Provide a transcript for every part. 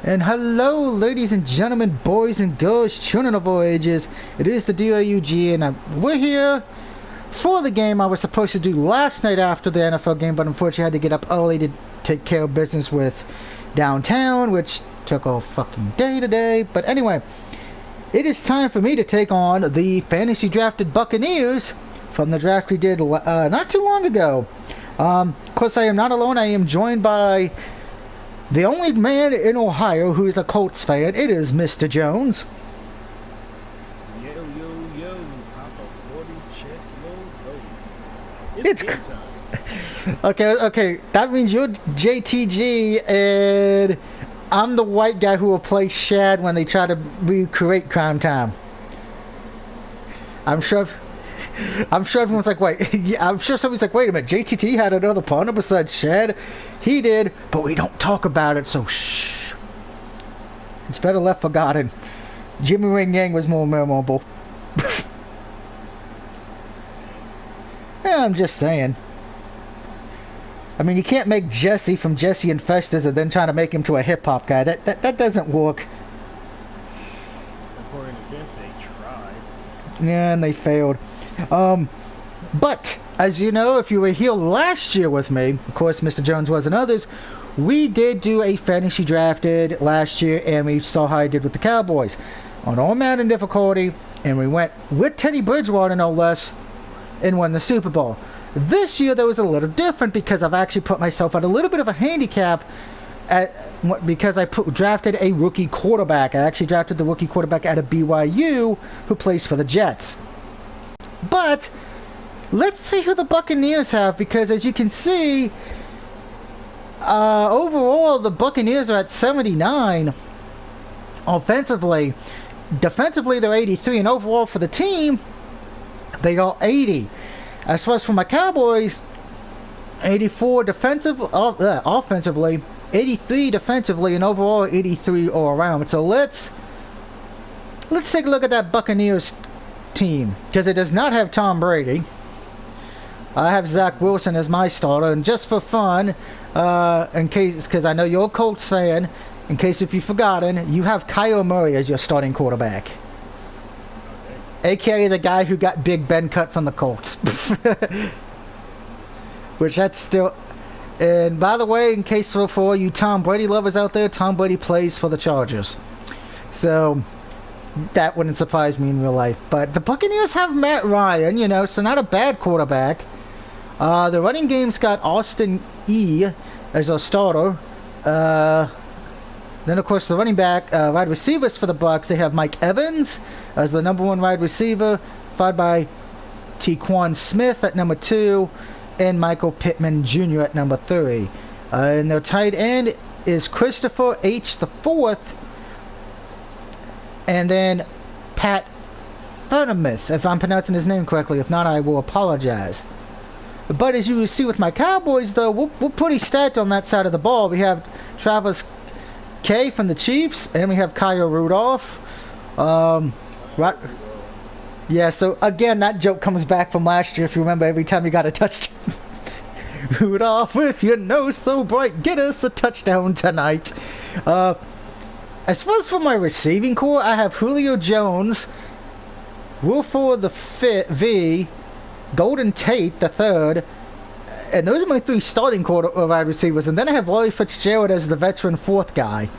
And hello, ladies and gentlemen, boys and girls, children of all ages. It is the DOUG, and we're here for the game I was supposed to do last night after the NFL game, but unfortunately I had to get up early to take care of business with downtown, which took all fucking day today. But anyway, it is time for me to take on the fantasy drafted Buccaneers from the draft we did not too long ago. Of course, I am not alone. I am joined by the only man in Ohio who is a Colts fan. It is Mr. Jones. Yo, yo, yo, Papa 40, check yo, yo. It's game time. Okay, that means you're JTG, and I'm the white guy who will play Shad when they try to recreate Crime Time. I'm sure everyone's like, wait, yeah, I'm sure somebody's like, wait a minute, JTT had another partner besides Shad? He did, but we don't talk about it, so shh. It's better left forgotten. Jimmy Wing Yang was more memorable. Yeah, I'm just saying. I mean, you can't make Jesse from Jesse and Festus and then try to make him to a hip-hop guy. That doesn't work. According to Vince, they tried. Yeah, and they failed. But, as you know, if you were here last year with me, of course Mr. Jones was and others, we did do a fantasy drafted last year, and we saw how I did with the Cowboys. On all Madden difficulty, and we went with Teddy Bridgewater, no less, and won the Super Bowl. This year, that was a little different because I've actually put myself at a little bit of a handicap because I drafted a rookie quarterback. I actually drafted the rookie quarterback out of BYU who plays for the Jets. But let's see who the Buccaneers have, because as you can see, overall the Buccaneers are at 79 offensively. Defensively, they're 83, and overall for the team, they are 80. As far as for my Cowboys, 84 offensively, 83 defensively, and overall 83 all around. So let's take a look at that Buccaneers team, because it does not have Tom Brady. I have Zach Wilson as my starter, and just for fun, in case, because I know you're a Colts fan, in case if you've forgotten, you have Kyler Murray as your starting quarterback. AKA the guy who got Big Ben cut from the Colts. Which that's still... And by the way, in case for all you Tom Brady lovers out there, Tom Brady plays for the Chargers. So, that wouldn't surprise me in real life. But the Buccaneers have Matt Ryan, you know, so not a bad quarterback. The running game's got Austin E. as a starter. Then, of course, the running back, wide receivers for the Bucs, they have Mike Evans as the number 1 wide receiver, followed by Tyquan Smith at number 2, and Michael Pittman Jr. at number 3. And their tight end is Christopher H. the 4th, and then Pat Furnemouth, if I'm pronouncing his name correctly. If not, I will apologize. But as you will see with my Cowboys, though, we're pretty stacked on that side of the ball. We have Travis K from the Chiefs, and we have Kyle Rudolph. Right. Yeah, so again, that joke comes back from last year, if you remember, every time you got a touchdown. Rudolph, with your nose so bright, get us a touchdown tonight. As far as for my receiving core, I have Julio Jones, Wilford the V, Golden Tate the 3rd, and those are my 3 starting wide receivers. And then I have Larry Fitzgerald as the veteran 4th guy.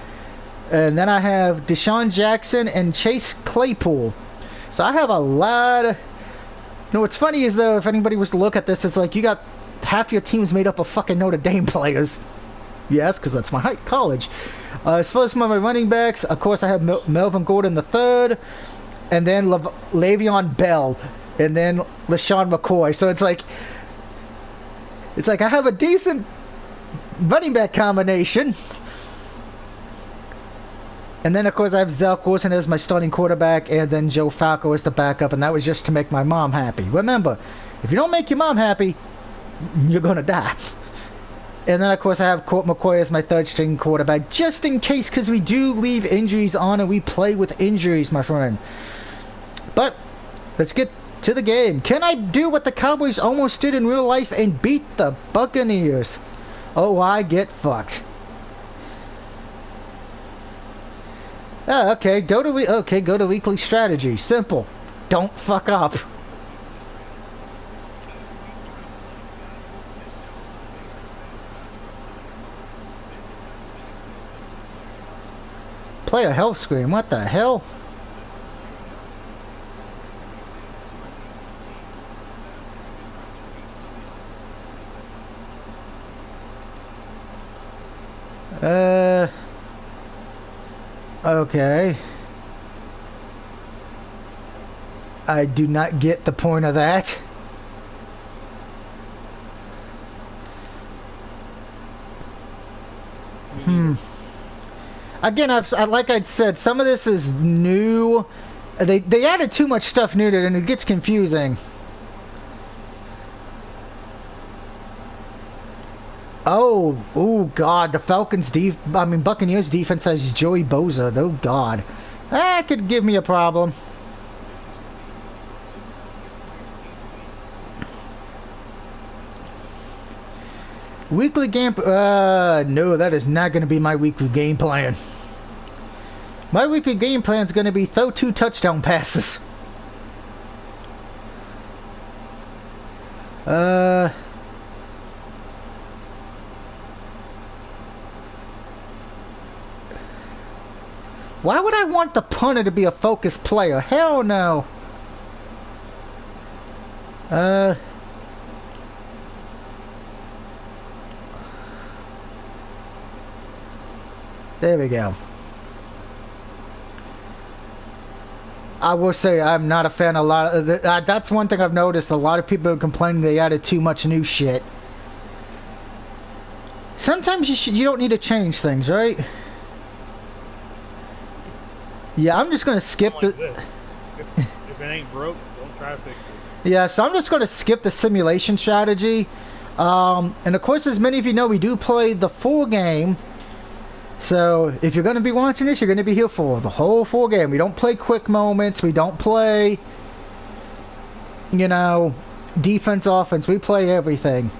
And then I have Deshaun Jackson and Chase Claypool. So I have a lot of... You know, what's funny is, though, if anybody was to look at this, it's like you got half your team's made up of fucking Notre Dame players. Yes, because that's my college. As far as my running backs, of course I have Melvin Gordon the 3rd, and then Le'Veon Bell, and then LaShawn McCoy. So it's like I have a decent running back combination. And then, of course, I have Zach Wilson as my starting quarterback, and then Joe Falco as the backup, and that was just to make my mom happy. Remember, if you don't make your mom happy, you're going to die. And then, of course, I have Colt McCoy as my 3rd string quarterback, just in case, because we do leave injuries on, and we play with injuries, my friend. But, let's get to the game. Can I do what the Cowboys almost did in real life and beat the Buccaneers? Oh, I get fucked. Okay, go to weekly strategy. Simple. Don't fuck up. Player health screen. What the hell? Okay. I do not get the point of that. Again, like I said, some of this is new. They added too much stuff new to it, and it gets confusing. Oh God, the Buccaneers defense has Joey Bosa. Oh God, that could give me a problem. Weekly game. No, that is not going to be my weekly game plan. My weekly game plan is going to be throw 2 touchdown passes. Why would I want the punter to be a focused player? Hell no. There we go. I will say I'm not a fan of a lot of that's one thing I've noticed. A lot of people are complaining they added too much new shit. Sometimes you don't need to change things, right? Yeah, I'm just gonna skip Like if it ain't broke, don't try to fix it. Yeah, so I'm just gonna skip the simulation strategy. And of course, as many of you know, we do play the full game. So if you're gonna be watching this, you're gonna be here for the whole full game. We don't play quick moments. We don't play, you know, defense, offense. We play everything.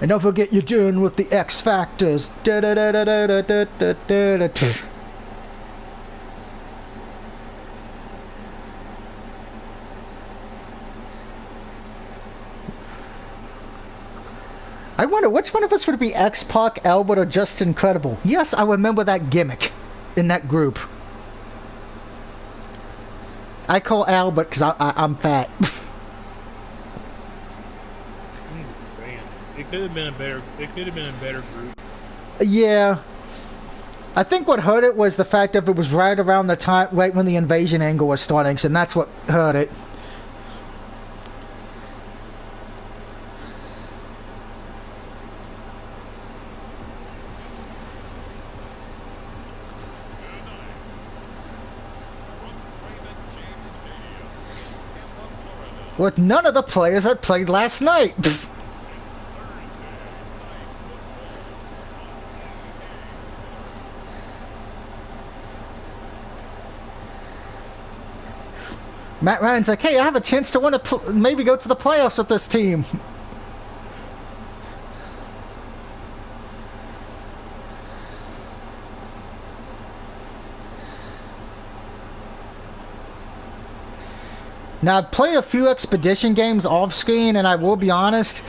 And don't forget you're doing with the X factors. I wonder which one of us would be X-Pac, Albert, or just Incredible. Yes, I remember that gimmick in that group. I call Albert because I'm fat. It could have been a better. It could have been a better group. Yeah, I think what hurt it was the fact that it was right around the time, right when the invasion angle was starting, and that's what hurt it. With none of the players that played last night. Matt Ryan's like, hey, I have a chance to win maybe go to the playoffs with this team. Now, I've played a few Expedition games off screen, and I will be honest,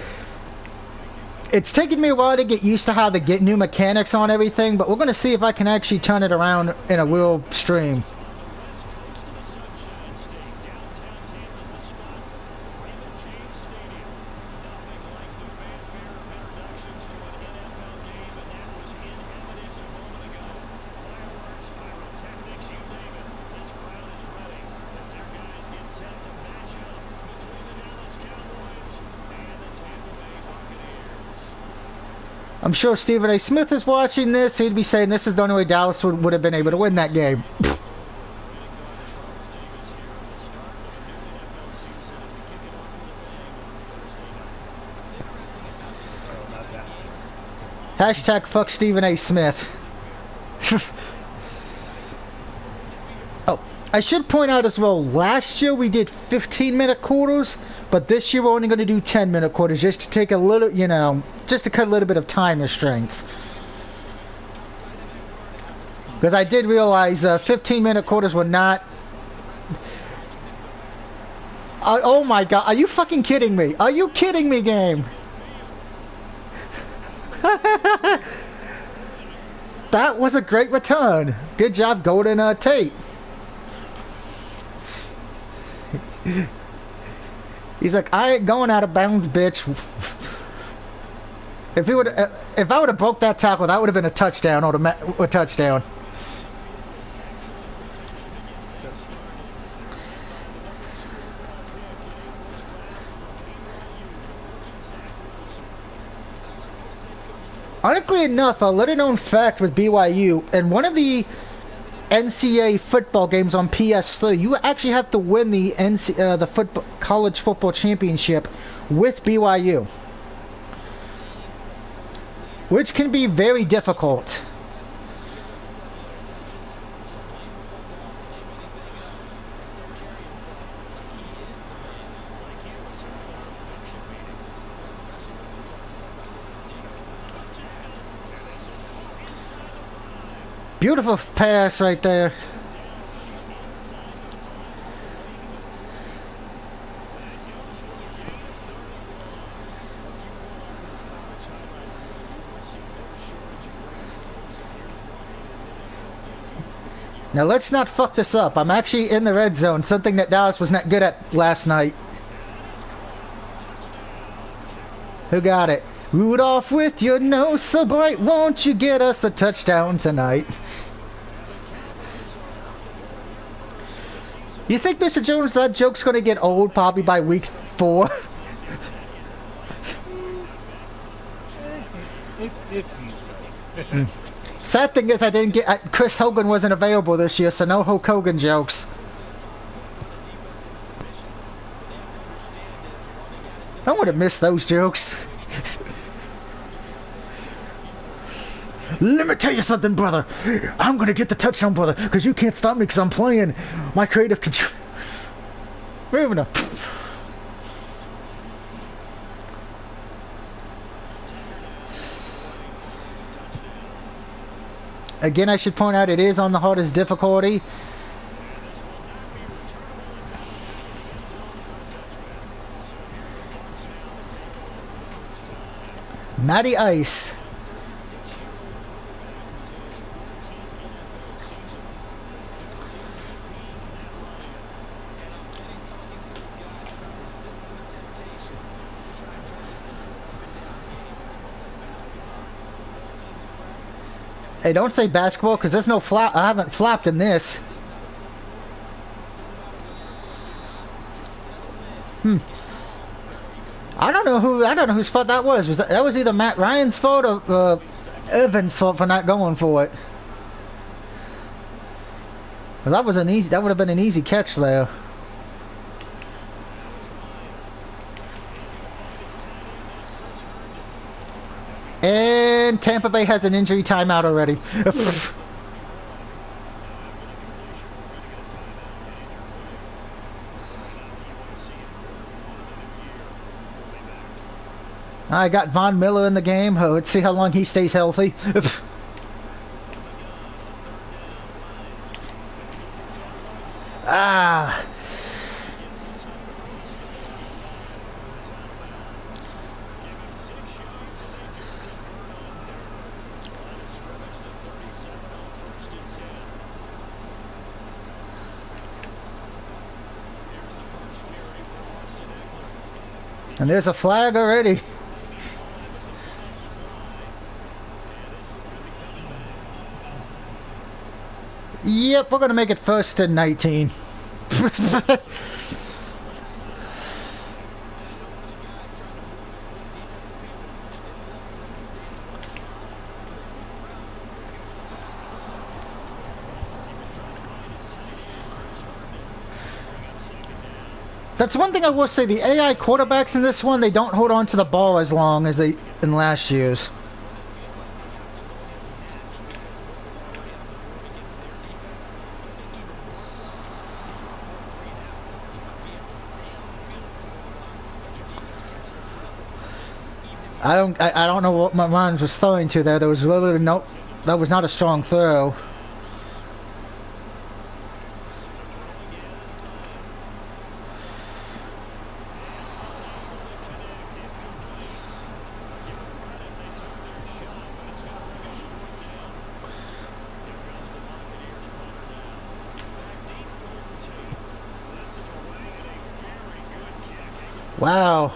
it's taken me a while to get used to how to get new mechanics on everything, but we're going to see if I can actually turn it around in a real stream. I'm sure Stephen A. Smith is watching this. He'd be saying this is the only way Dallas would have been able to win that game. Hashtag fuck Stephen A. Smith. Oh, I should point out as well, last year we did 15-minute quarters, but this year we're only going to do 10-minute quarters just to take a little, you know, just to cut a little bit of time restraints. Because I did realize 15-minute quarters were not... oh my god, are you fucking kidding me? Are you kidding me, game? That was a great return. Good job, Golden Tate. He's like, I ain't going out of bounds, bitch. If I would have broke that tackle, that would have been a touchdown or a touchdown. Ironically enough, a little known fact with BYU, and one of the NCAA football games on PS3, you actually have to win the college football championship with BYU, which can be very difficult. Beautiful pass right there. Now let's not fuck this up. I'm actually in the red zone, something that Dallas was not good at last night. Who got it? Rudolph with your nose so bright, won't you get us a touchdown tonight? You think, Mr. Jones, that joke's gonna get old probably by week 4? Sad thing is I didn't get... Chris Hogan wasn't available this year, so no Hulk Hogan jokes. I would have missed those jokes. Let me tell you something, brother. I'm gonna get the touchdown, brother, because you can't stop me because I'm playing my creative control. Moving up. Again, I should point out it is on the hardest difficulty. Matty Ice. Hey, don't say basketball, because there's no flap. I haven't flapped in this. I don't know whose fault that was. That was either Matt Ryan's fault or Evan's fault for not going for it. Well, that would have been an easy catch there. And Tampa Bay has an injury timeout already. I got Von Miller in the game. Let's see how long he stays healthy. Ah. And there's a flag already. Yep, we're gonna make it 1st and 19. That's one thing I will say, the AI quarterbacks in this one, they don't hold on to the ball as long as they in last year's. I don't know what my mind was throwing to there. There was literally no, that was not a strong throw. Wow.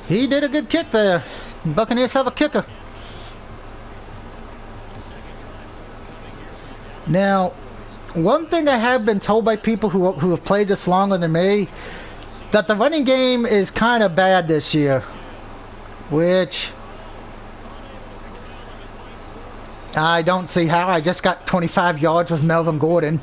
He did a good kick there. Buccaneers have a kicker. Now, one thing I have been told by people who have played this longer than me, that the running game is kind of bad this year. Which I don't see how. I just got 25 yards with Melvin Gordon.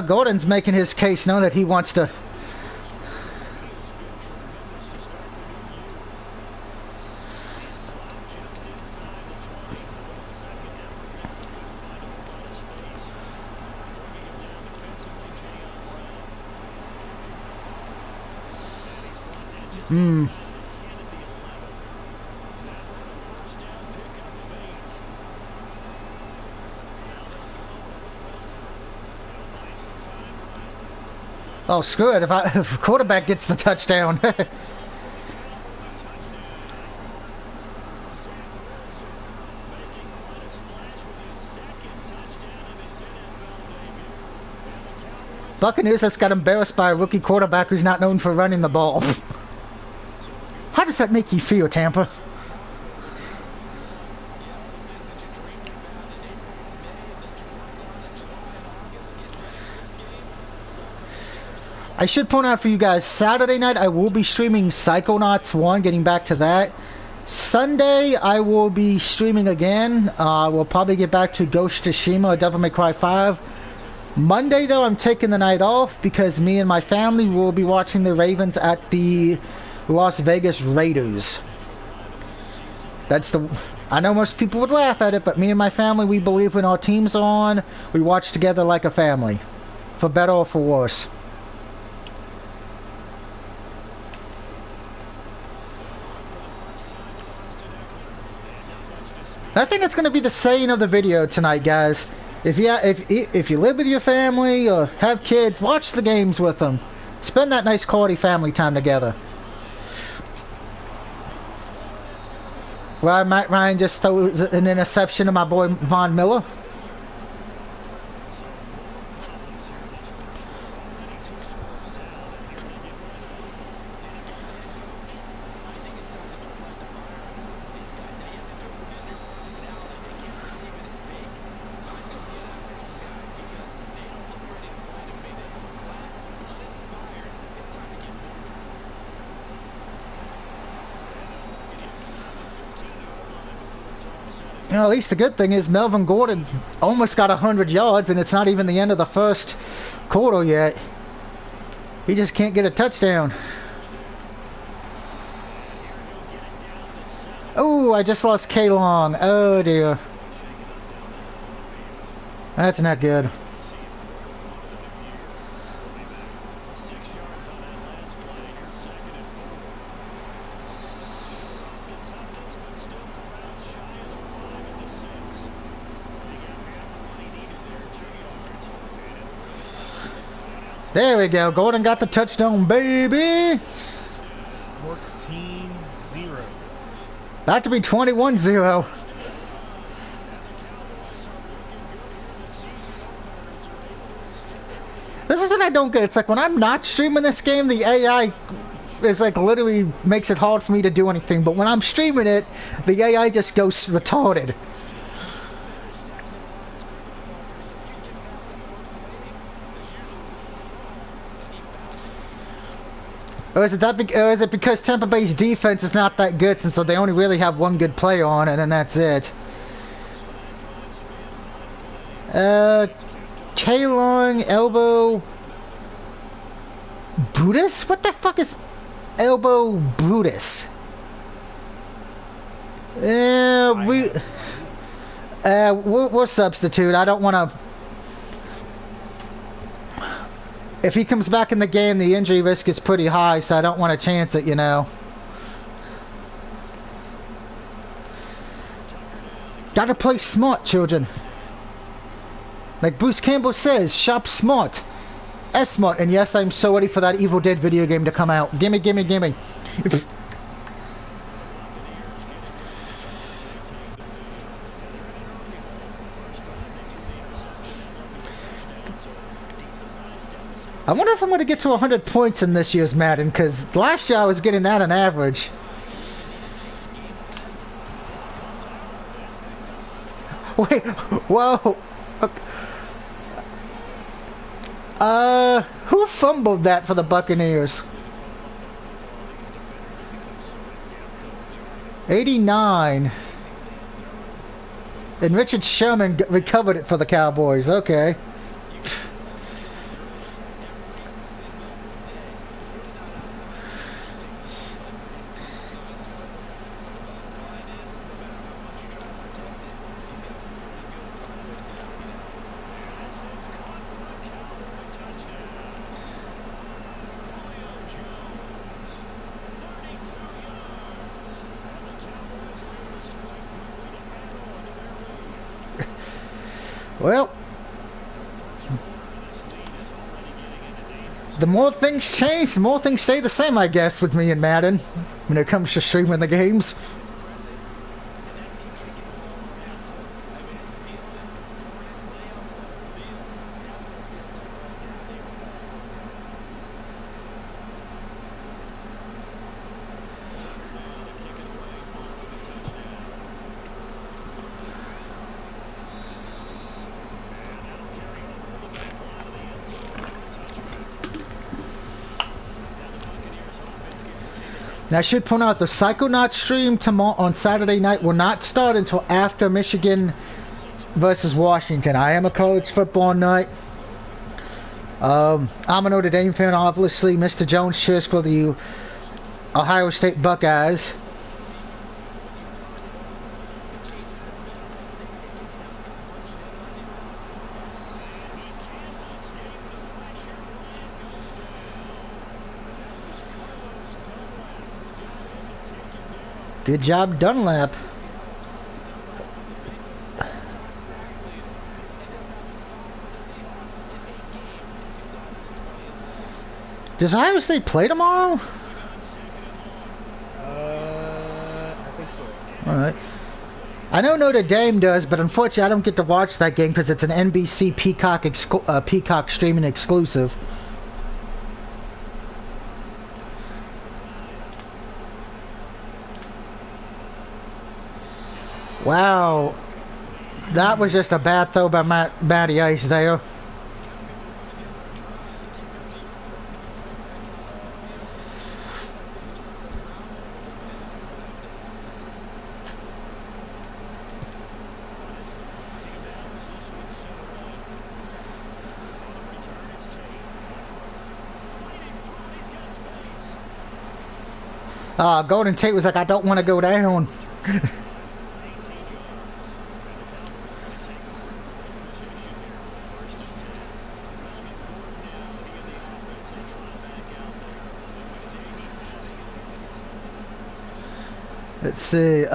Gordon's making his case now that he wants to. Oh, screw it. If quarterback gets the touchdown. Buccaneers just got embarrassed by a rookie quarterback who's not known for running the ball. How does that make you feel, Tampa? I should point out for you guys, Saturday night I will be streaming Psychonauts 1, getting back to that. Sunday I will be streaming again. We'll probably get back to Ghost of Tsushima or Devil May Cry 5. Monday though, I'm taking the night off because me and my family will be watching the Ravens at the Las Vegas Raiders. I know most people would laugh at it, but me and my family, we believe when our team's on, we watch together like a family. For better or for worse. I think that's going to be the saying of the video tonight, guys. If you live with your family or have kids, watch the games with them. Spend that nice quality family time together. Well, Matt Ryan just threw an interception to my boy Von Miller. You know, at least the good thing is Melvin Gordon's almost got 100 yards, and it's not even the end of the first quarter yet. He just can't get a touchdown. Oh, I just lost K-Long. Oh, dear. That's not good. There we go. Gordon got the touchdown, baby. 14-0. About to be 21-0. This is what I don't get. It's like when I'm not streaming this game, the AI is like literally makes it hard for me to do anything. But when I'm streaming it, the AI just goes retarded. Or is it because Tampa Bay's defense is not that good, since they only really have one good player on, and then that's it? K-Long, elbow... Brutus? What the fuck is elbow Brutus? We'll substitute. I don't want to... If he comes back in the game, the injury risk is pretty high, so I don't want to chance it, you know. Gotta play smart, children. Like Bruce Campbell says, shop smart. S-Mart, and yes, I'm so ready for that Evil Dead video game to come out. Gimme, gimme, gimme. I wonder if I'm going to get to 100 points in this year's Madden, because last year I was getting that on average. Wait, whoa. Who fumbled that for the Buccaneers? 89. And Richard Sherman recovered it for the Cowboys. Okay. Well, the more things change, the more things stay the same, I guess, with me and Madden when it comes to streaming the games. Now, I should point out the Psychonaut stream tomorrow on Saturday night will not start until after Michigan versus Washington. I am a college football nut. I'm a Notre Dame fan, obviously. Mr. Jones cheers for the Ohio State Buckeyes. Good job, Dunlap. Does Ohio State play tomorrow? I think so. Alright. I know Notre Dame does, but unfortunately I don't get to watch that game because it's an NBC Peacock streaming exclusive. Wow, that was just a bad throw by Matty Ice there. Golden Tate was like, I don't want to go down. Let's see. Okay,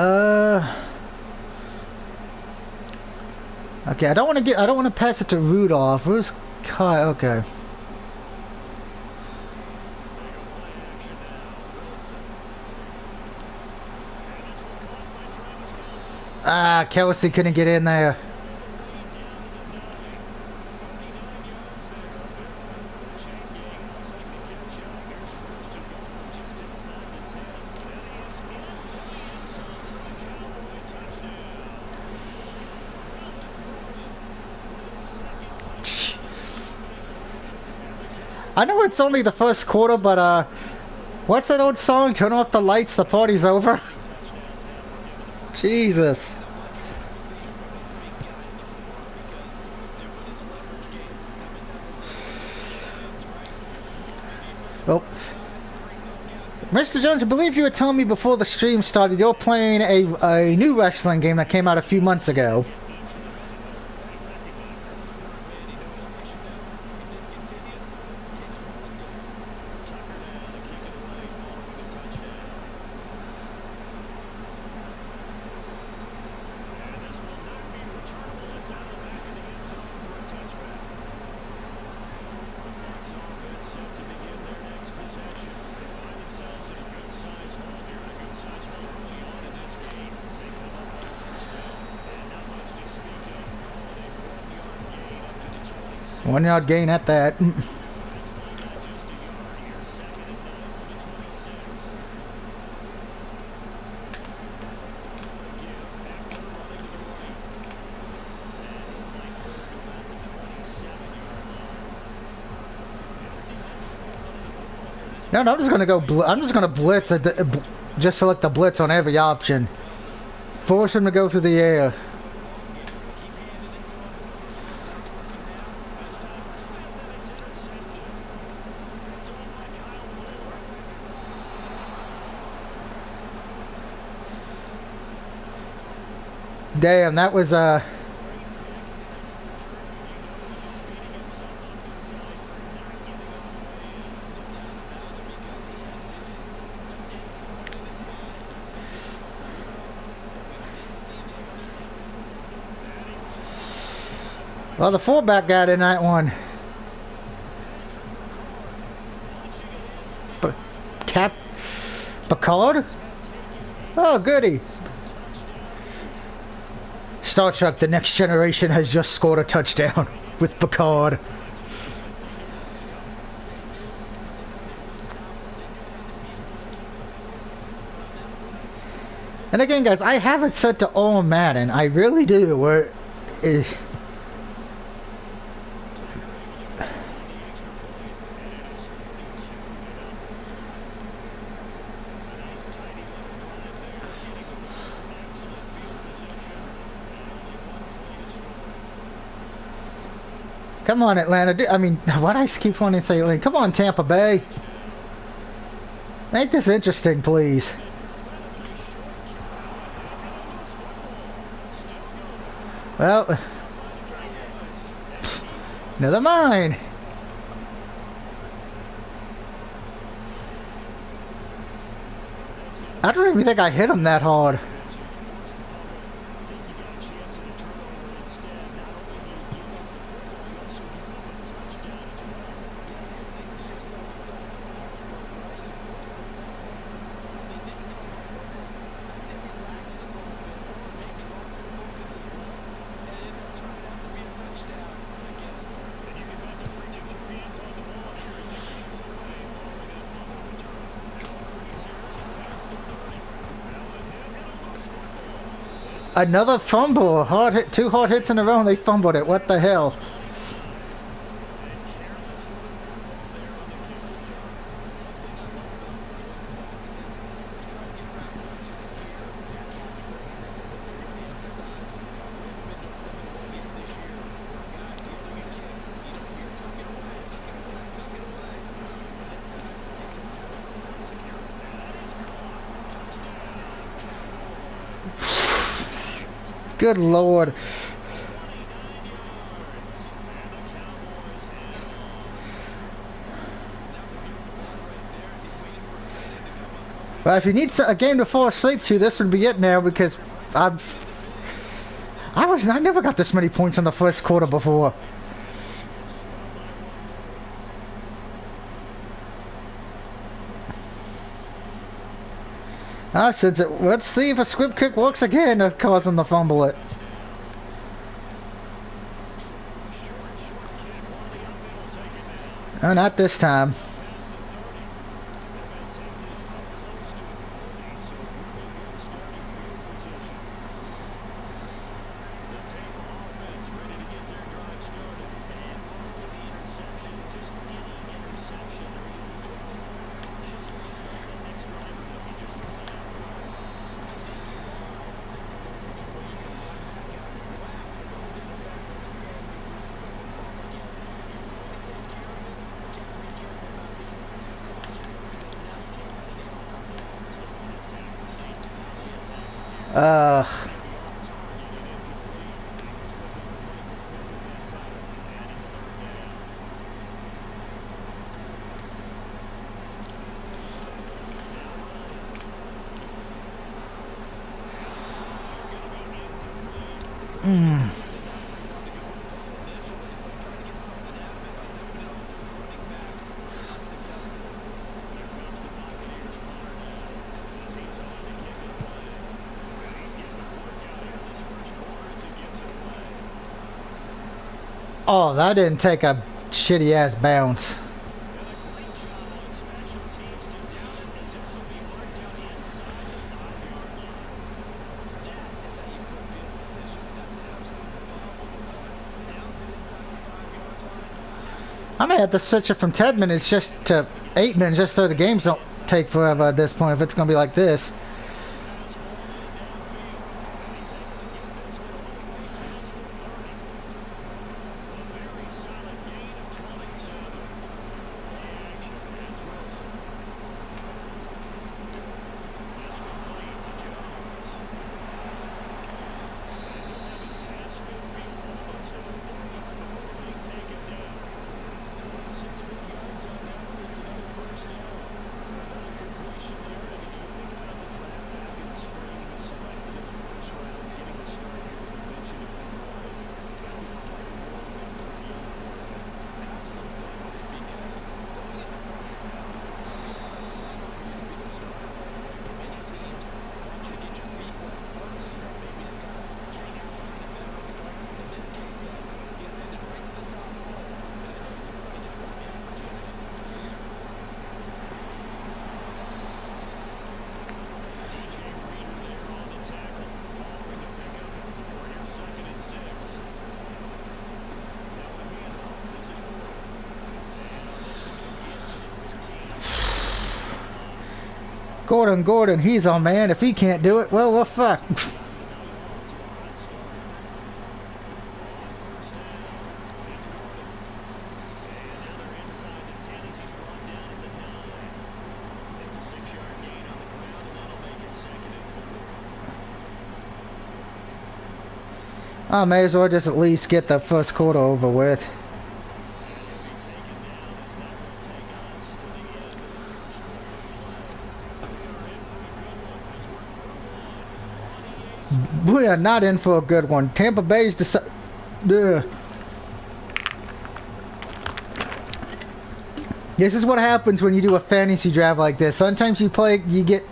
I don't want to pass it to Rudolph. Where's Kai? Okay. Kelsey couldn't get in there. I know it's only the first quarter, but what's that old song? Turn off the lights, the party's over. Jesus. Well, Mr. Jones, I believe you were telling me before the stream started you're playing a new wrestling game that came out a few months ago. 1 yard gain at that. No, I'm just gonna go. I'm just gonna blitz. Just select the blitz on every option. Force him to go through the air. Damn, that was well, the fullback got in that one. But Picard? Oh, goody. Star Trek: The Next Generation has just scored a touchdown with Picard. And again, guys, I have it set to all Madden. I really do. Where, come on, Atlanta. I mean, why do I keep wanting to say Atlanta? Come on, Tampa Bay. Make this interesting, please. Well, never mind. I don't even think I hit him that hard. Another fumble. Hard hit, 2 hard hits in a row and they fumbled it. What the hell? Good Lord. Well, if you need a game to fall asleep to, this would be it now, because I never got this many points in the first quarter before. Let's see if a squib kick works again to cause them to fumble it. Oh, not this time. Oh, that didn't take a shitty ass bounce. I may have to switch it from 10 minutes just to 8 minutes just so the games don't take forever at this point if it's going to be like this. Gordon, he's our man. If he can't do it, well, we're fucked. I may as well just at least get the first quarter over with. We are not in for a good one. Tampa Bay's decided. This is what happens when you do a fantasy draft like this. Sometimes you get.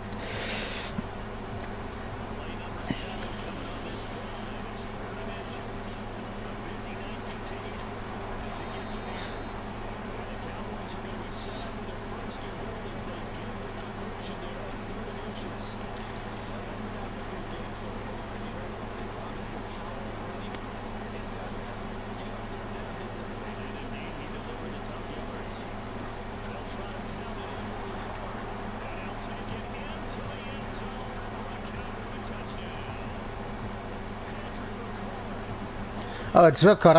Oh, it's Ripcord.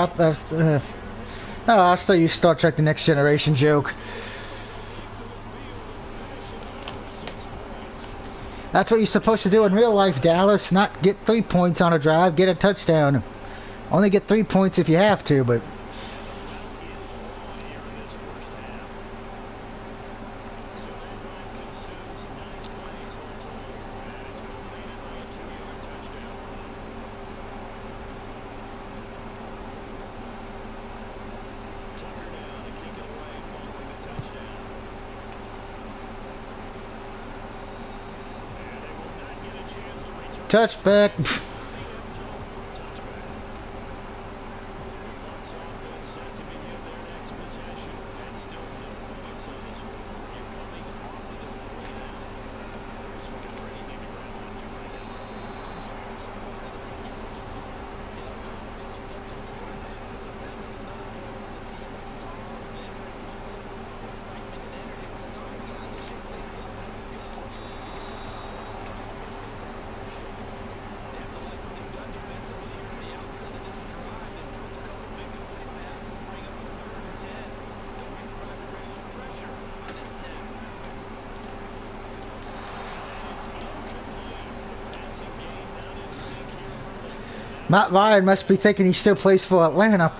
I'll still use Star Trek The Next Generation joke. That's what you're supposed to do in real life, Dallas. Not get 3 points on a drive, get a touchdown. Only get 3 points if you have to, but... Touchback. Matt Ryan must be thinking he still plays for Atlanta.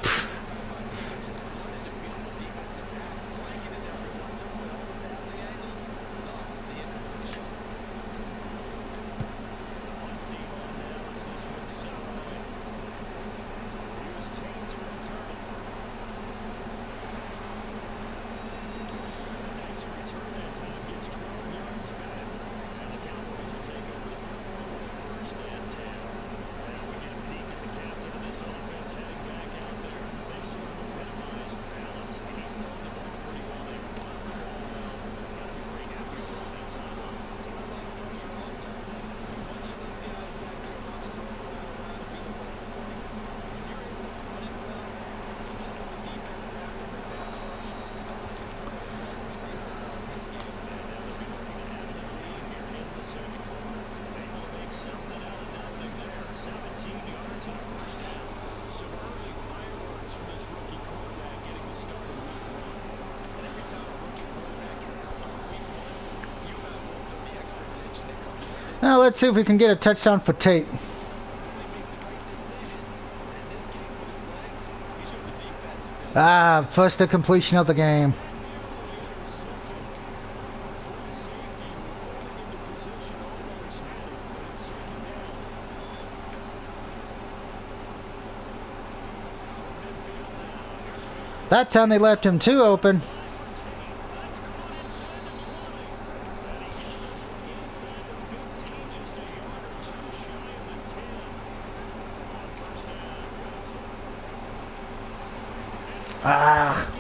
Now let's see if we can get a touchdown for Tate. Ah, first the completion of the game. That time they left him too open. Ah.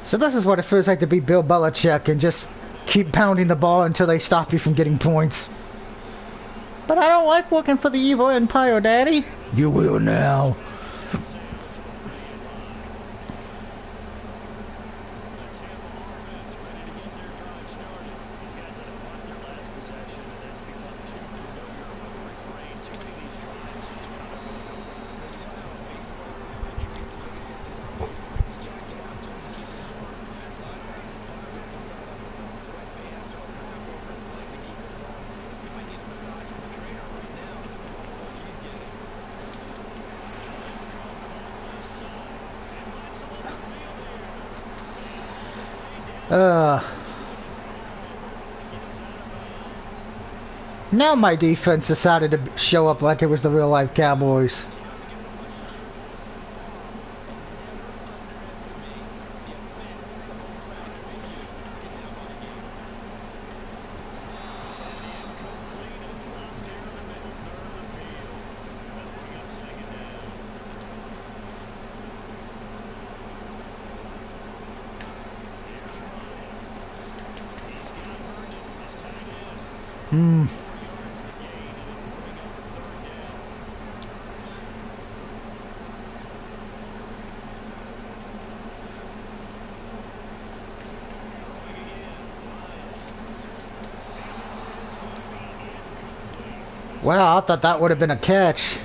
So this is what it feels like to be Bill Belichick and just keep pounding the ball until they stop you from getting points. But I don't like working for the evil empire, Daddy. You will now. Now my defense decided to show up like it was the real life Cowboys. Wow, I thought that would have been a catch.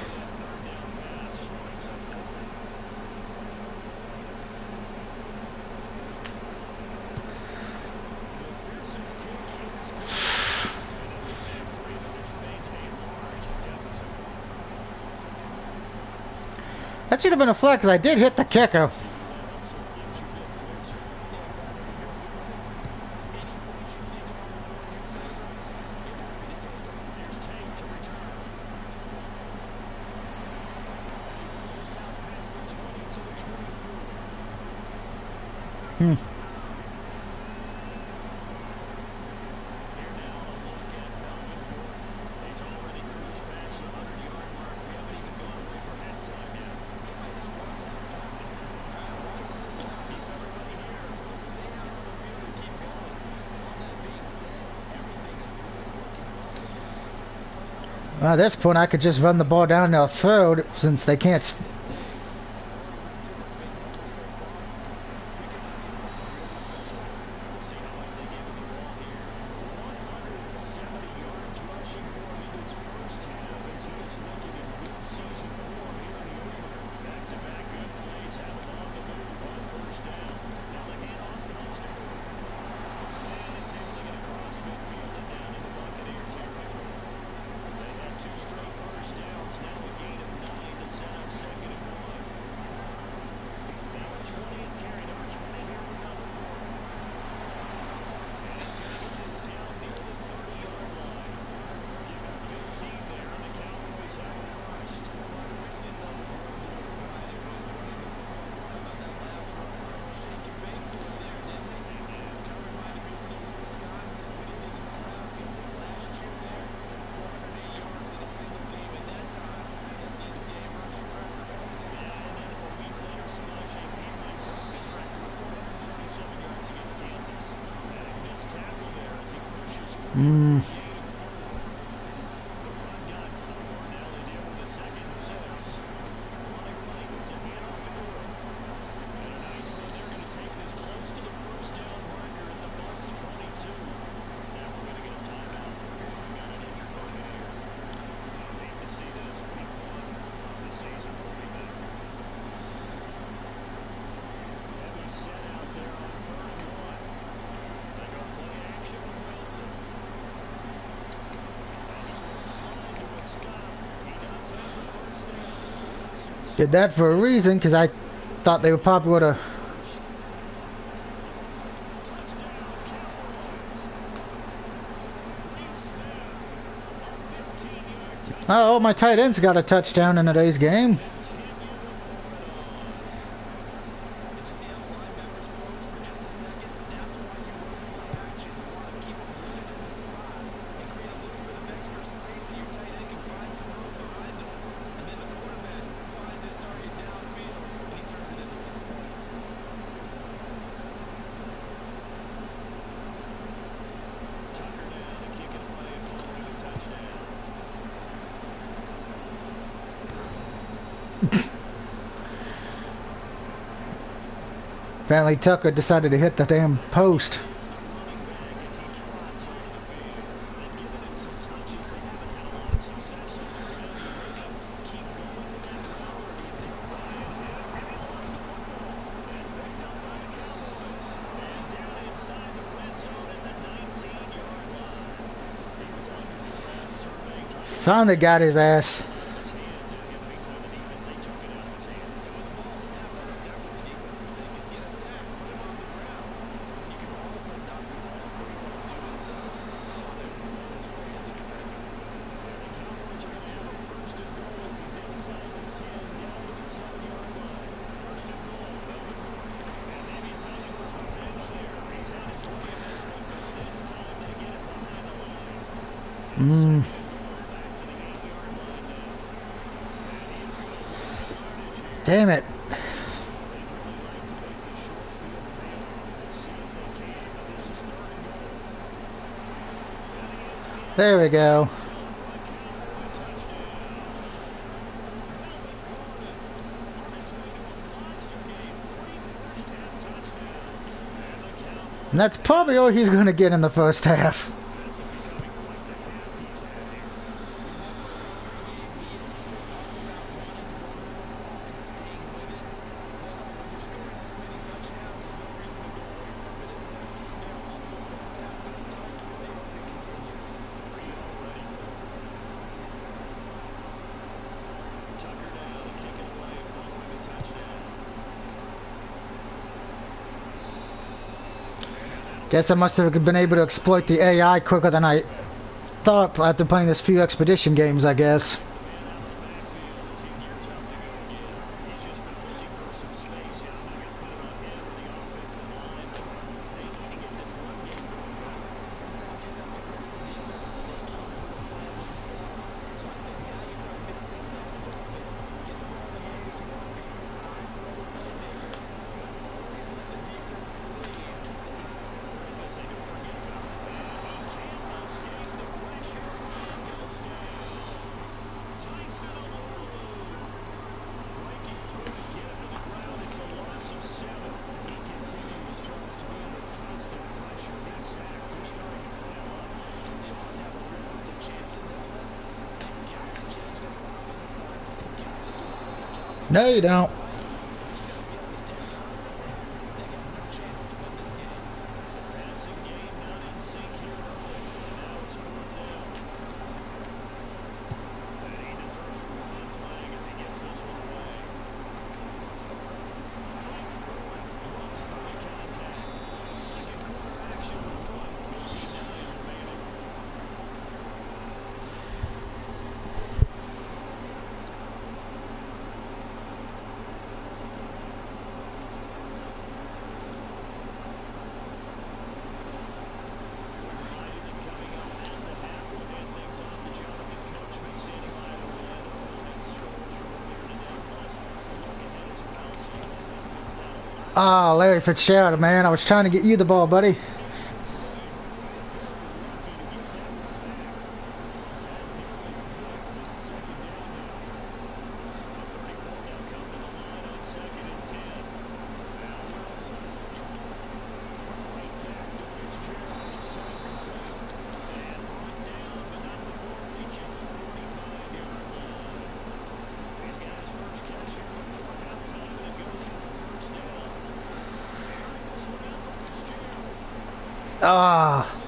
That should have been a flag because I did hit the kicker. Well, at this point, I could just run the ball down their throat since they can't. Mm. Did that for a reason, because I thought they would probably would have. Oh, my tight end's got a touchdown in today's game. Apparently Tucker decided to hit the damn post. Finally got his ass. Damn it. There we go. And that's probably all he's going to get in the first half. Guess I must have been able to exploit the AI quicker than I thought after playing this few expedition games, I guess. No, you don't. Ah, Larry Fitzgerald, man. I was trying to get you the ball, buddy. Ah.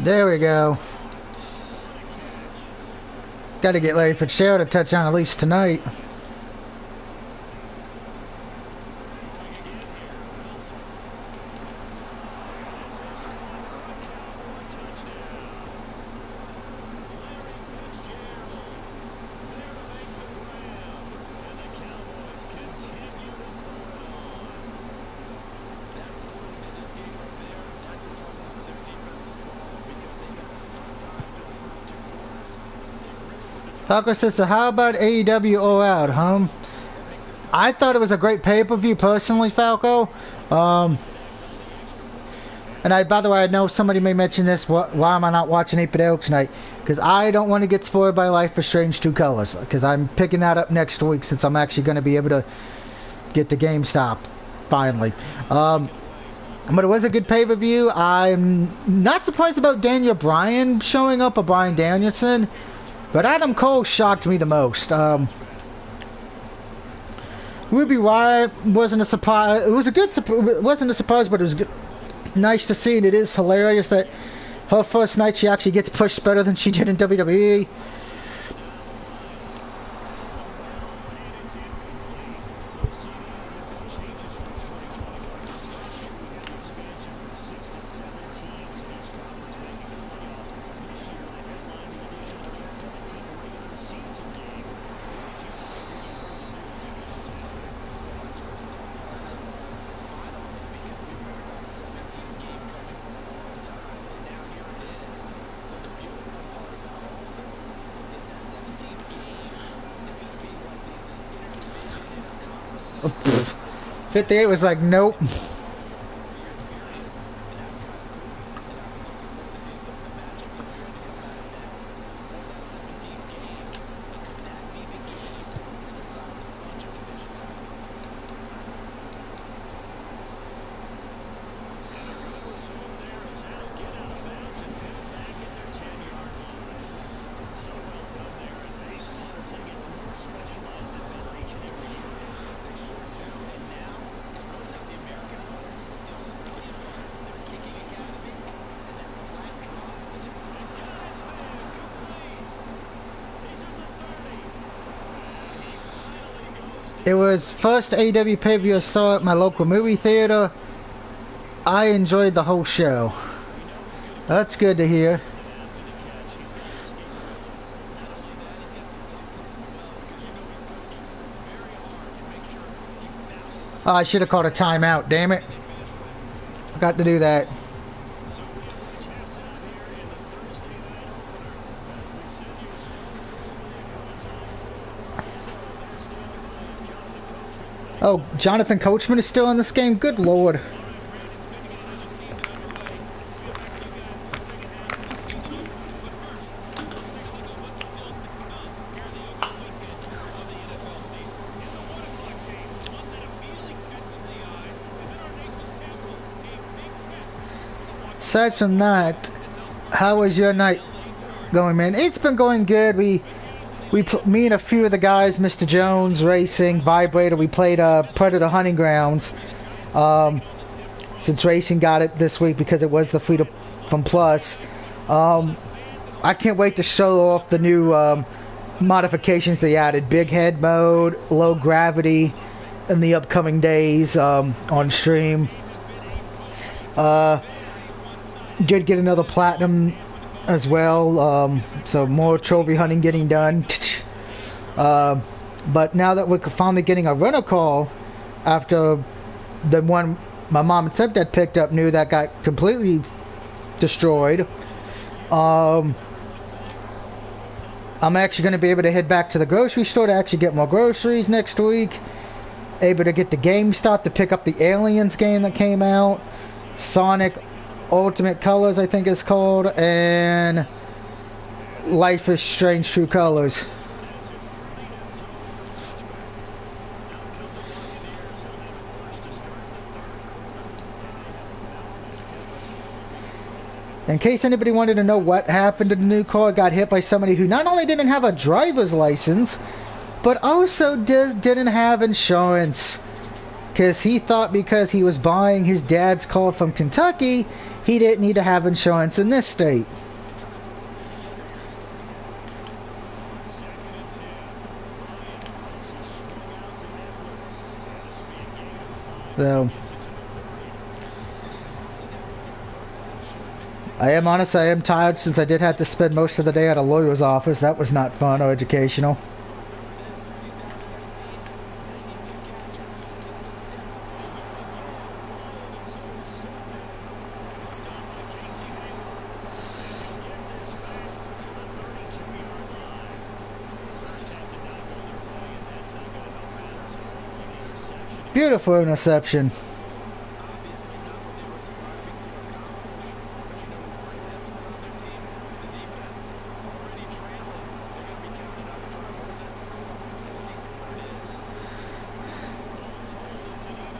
There we go. Got to get Larry Fitzgerald to touch on at least tonight. Falco says, so how about AEW All Out, huh? I thought it was a great pay-per-view personally, Falco. And by the way, I know somebody may mention this. Why am I not watching 8 Elk tonight? Because I don't want to get spoiled by Life is Strange 2 Colors. Because I'm picking that up next week since I'm actually going to be able to get to GameStop finally. But it was a good pay-per-view. I'm not surprised about Daniel Bryan showing up, or Bryan Danielson. But Adam Cole shocked me the most. Ruby Riott wasn't a surprise. It was a good. It wasn't a surprise, but it was good. Nice to see, and it is hilarious that her first night she actually gets pushed better than she did in WWE. Oh, 58 was like, nope. It was first AEW pay-per-view I saw at my local movie theater. I enjoyed the whole show. That's good to hear. Oh, I should have called a timeout, damn it. Forgot to do that. Oh, Jonathan Coachman is still in this game? Good lord. Aside from that, how was your night going, man? It's been going good. Me and a few of the guys, Mr. Jones, Racing, Vibrator, we played Predator Hunting Grounds. Since Racing got it this week because it was the Freedom Plus. I can't wait to show off the new modifications they added. Big head mode, low gravity in the upcoming days on stream. Did get another platinum as well, so more trophy hunting getting done. But now that we're finally getting a rental call after the one my mom and stepdad picked up new that got completely destroyed, I'm actually going to be able to head back to the grocery store to actually get more groceries next week. Able to get the GameStop to pick up the Aliens game that came out, Sonic Ultimate Colors, I think it's called, and Life is Strange True Colors. In case anybody wanted to know what happened to the new car, it got hit by somebody who not only didn't have a driver's license, but also didn't have insurance. Because he thought because he was buying his dad's car from Kentucky, he didn't need to have insurance in this state. So, I am tired since I did have to spend most of the day at a lawyer's office. That was not fun or educational. Beautiful interception.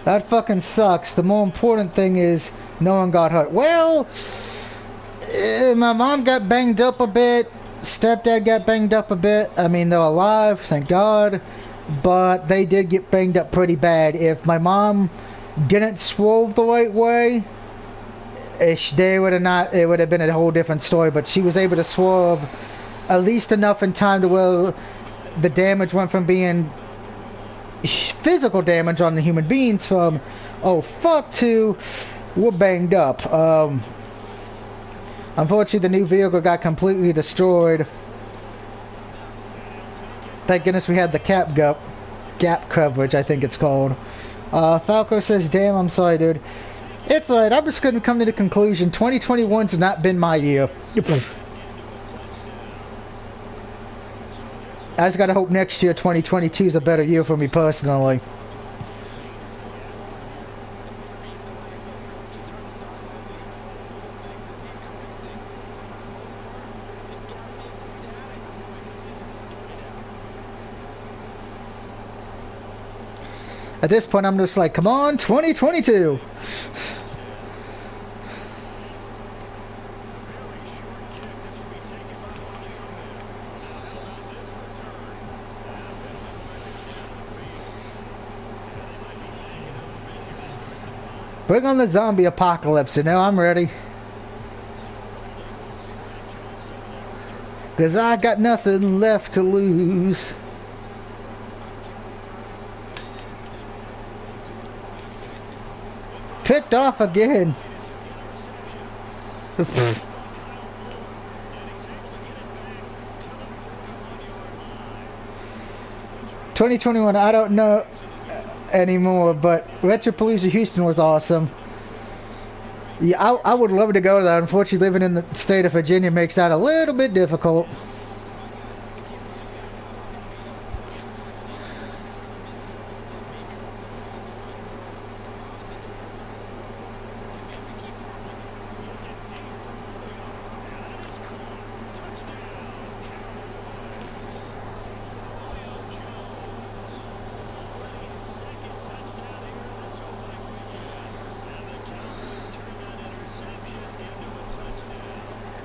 That fucking sucks. The more important thing is no one got hurt. Well, my mom got banged up a bit. Stepdad got banged up a bit. I mean, they're alive, thank God. But they did get banged up pretty bad. If my mom didn't swerve the right way, it would have been a whole different story. But she was able to swerve at least enough in time to where the damage went from being physical damage on the human beings from, oh fuck, to we're banged up. Unfortunately, the new vehicle got completely destroyed. Thank goodness we had the gap coverage, I think it's called. Falco says, damn, I'm sorry, dude. It's alright, I'm just going to come to the conclusion, 2021's not been my year. I just gotta hope next year, 2022, is a better year for me personally. At this point, I'm just like, come on, 2022! Bring on the zombie apocalypse, you know, I'm ready. Cause I got nothing left to lose. Picked off again. 2021, I don't know anymore, but Retropalooza Houston was awesome. Yeah, I would love to go to that. Unfortunately, living in the state of Virginia makes that a little bit difficult.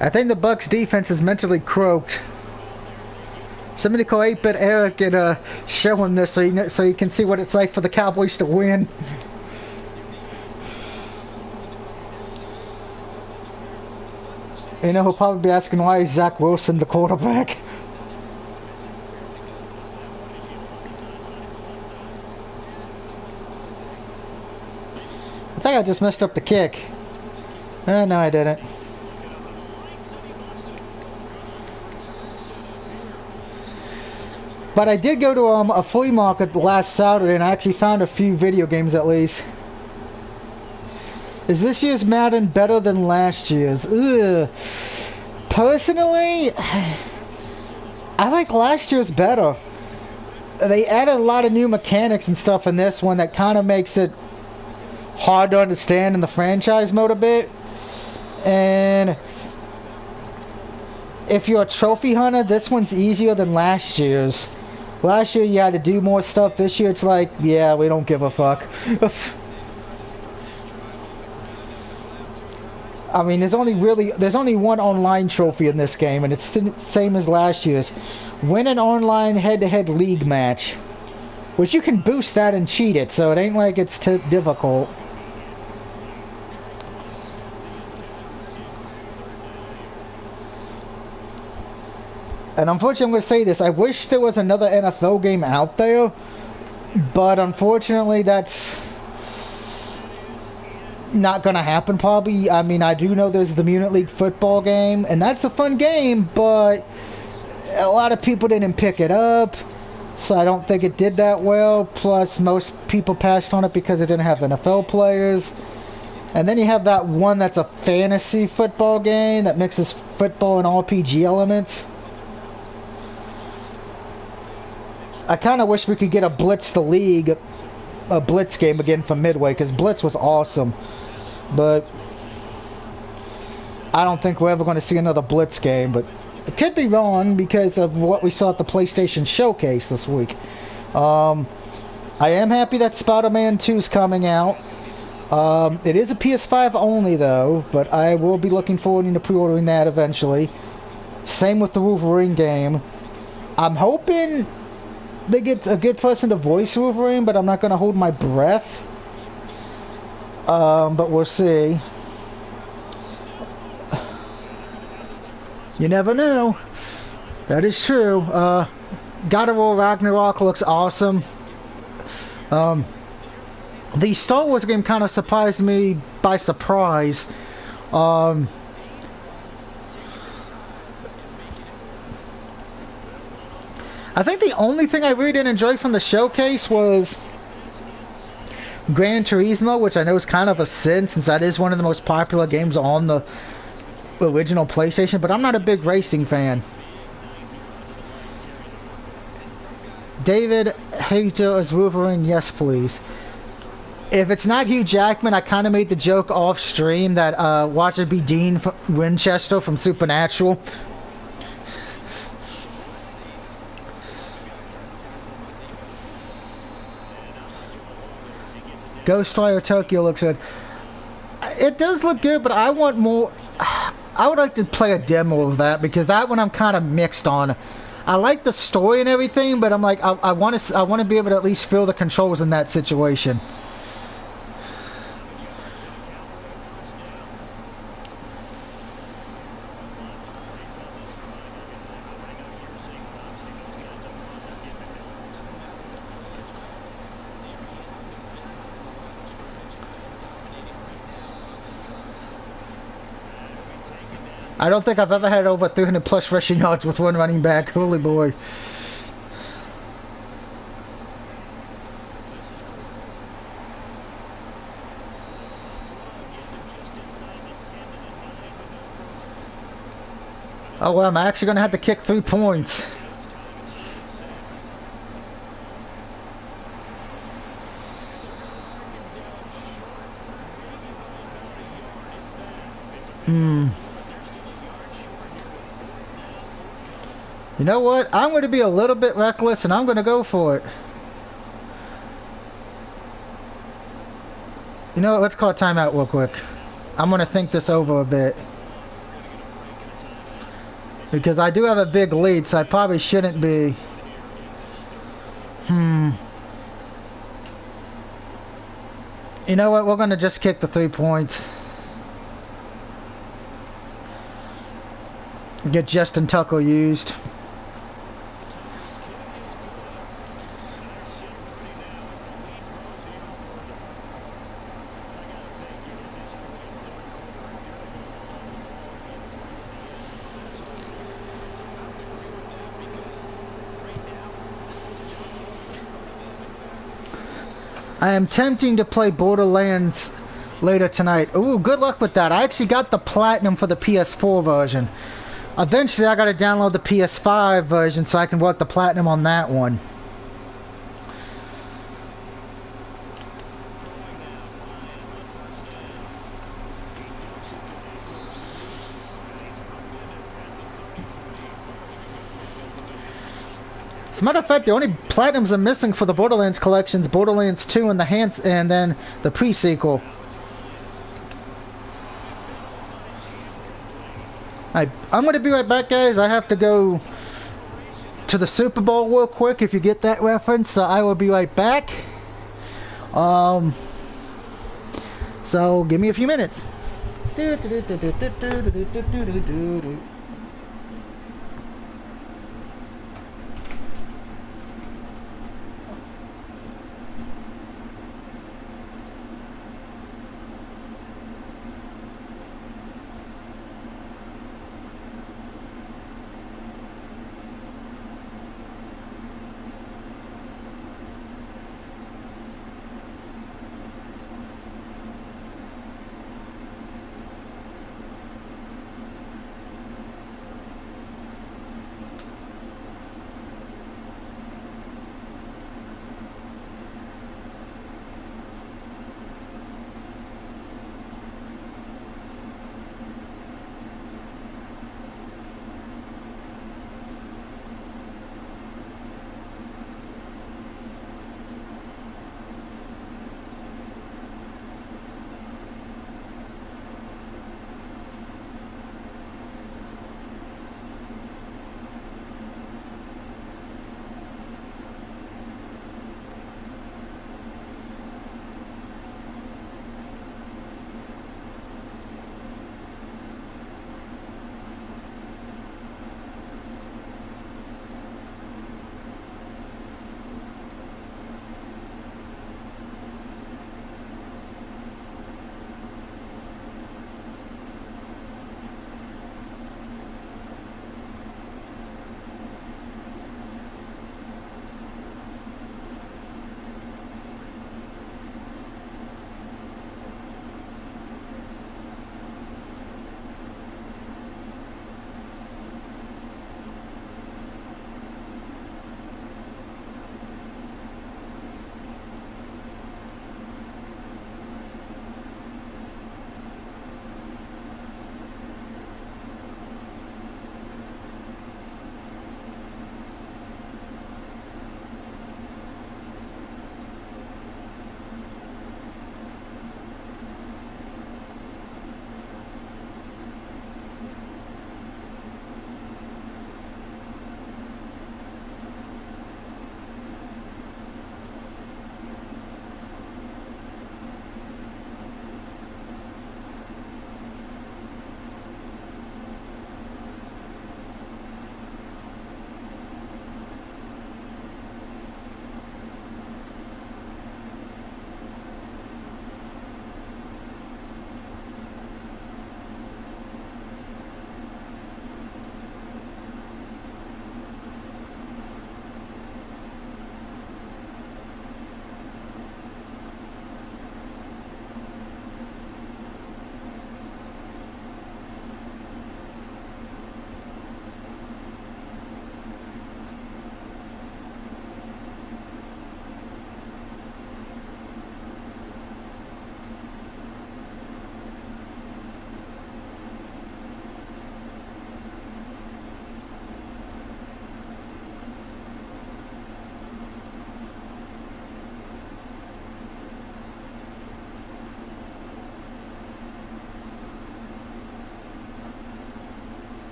I think the Bucs defense is mentally croaked. Somebody call 8-Bit Eric and show him this so you can see what it's like for the Cowboys to win. You know, he'll probably be asking why is Zach Wilson the quarterback. I think I just messed up the kick. Oh, no, I didn't. But I did go to a flea market last Saturday and I actually found a few video games at least. Is this year's Madden better than last year's? Ugh. Personally, I like last year's better. They added a lot of new mechanics and stuff in this one that kind of makes it hard to understand in the franchise mode a bit. And if you're a trophy hunter, this one's easier than last year's. Last year you had to do more stuff. This year it's like, yeah, we don't give a fuck. I mean, there's only one online trophy in this game, and it's the same as last year's. Win an online head-to-head league match, which you can boost that and cheat it, so it ain't like it's too difficult. And unfortunately, I'm going to say this: I wish there was another NFL game out there, but unfortunately, that's not going to happen probably. I mean, I do know there's the Munich League football game, and that's a fun game, but a lot of people didn't pick it up, so I don't think it did that well. Plus, most people passed on it because it didn't have NFL players. And then you have that one that's a fantasy football game that mixes football and RPG elements. I kind of wish we could get a Blitz the League, a Blitz game again from Midway, because Blitz was awesome. But I don't think we're ever going to see another Blitz game, but it could be wrong because of what we saw at the PlayStation Showcase this week. I am happy that Spider-Man 2 is coming out. It is a PS5 only, though, but I will be looking forward to pre-ordering that eventually. Same with the Wolverine game. I'm hoping they get a good person to voice Wolverine, but I'm not going to hold my breath. But we'll see. You never know. That is true. God of War Ragnarok looks awesome. The Star Wars game kind of surprised me by surprise. I think the only thing I really didn't enjoy from the showcase was Gran Turismo, which I know is kind of a sin since that is one of the most popular games on the original PlayStation, but I'm not a big racing fan. David Hayter as Wolverine, yes please. If it's not Hugh Jackman, I kind of made the joke off stream that watch it be Dean Winchester from Supernatural. Ghostwire Tokyo looks good. It does look good, but I want more. I would like to play a demo of that because that one I'm kind of mixed on. I like the story and everything, but I'm like I want to be able to at least feel the controls in that situation. I don't think I've ever had over 300 plus rushing yards with one running back. Holy boy. Oh, well, I'm actually going to have to kick 3 points. You know what? I'm going to be a little bit reckless and I'm going to go for it. You know what? Let's call a timeout real quick. I'm going to think this over a bit. Because I do have a big lead, so I probably shouldn't be. You know what? We're going to just kick the 3 points. Get Justin Tucker used. I am tempting to play Borderlands later tonight. Ooh, good luck with that. I actually got the Platinum for the PS4 version. Eventually, I got to download the PS5 version so I can work the Platinum on that one. As a matter of fact, the only Platinums I'm missing for the Borderlands collections, Borderlands 2 and then the pre-sequel. I'm going to be right back, guys. I have to go to the Super Bowl real quick, if you get that reference. So I will be right back. So give me a few minutes.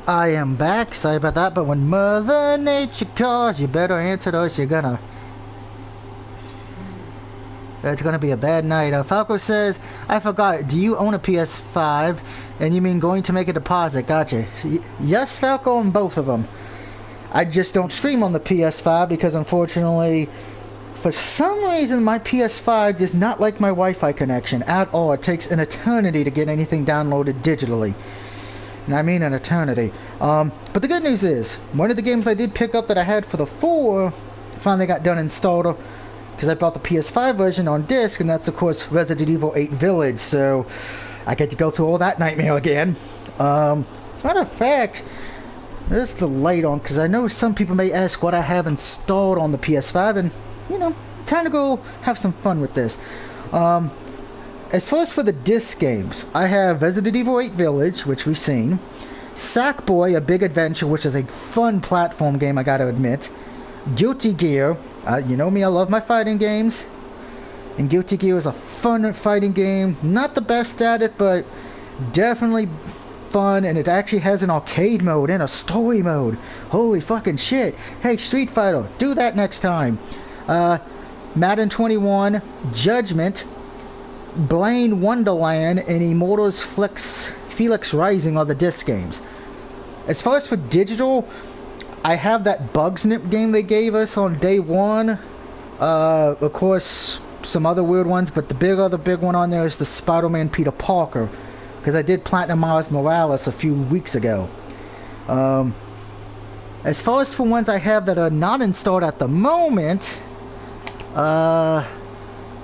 I am back. Sorry about that, but when Mother Nature calls, you better answer or else you're gonna... It's gonna be a bad night. Falco says, I forgot, do you own a PS5? And you mean going to make a deposit? Gotcha. Yes, Falco, on both of them. I just don't stream on the PS5 because unfortunately, for some reason, my PS5 does not like my Wi-Fi connection at all. It takes an eternity to get anything downloaded digitally. And I mean an eternity. But the good news is, one of the games I did pick up that I had for the 4 finally got done installed. because I bought the PS5 version on disc, and that's of course Resident Evil 8 Village. So I get to go through all that nightmare again. As a matter of fact, there's the light on, because I know some people may ask what I have installed on the PS5, and you know, time to go have some fun with this. As far as for the disc games, I have Resident Evil 8 Village, which we've seen. Sackboy: A Big Adventure, which is a fun platform game, I gotta admit. Guilty Gear, you know me, I love my fighting games. And Guilty Gear is a fun fighting game. Not the best at it, but definitely fun, and it actually has an arcade mode and a story mode. Holy fucking shit. Hey, Street Fighter, do that next time. Madden 21, Judgment, Blaine Wonderland, and Immortals Felix Rising are the disc games. As far as for digital, I have that Bugs Nip game they gave us on day one. Of course, some other weird ones, but the other big one on there is the Spider-Man Peter Parker, because I did Platinum Miles Morales a few weeks ago. As far as for ones I have that are not installed at the moment,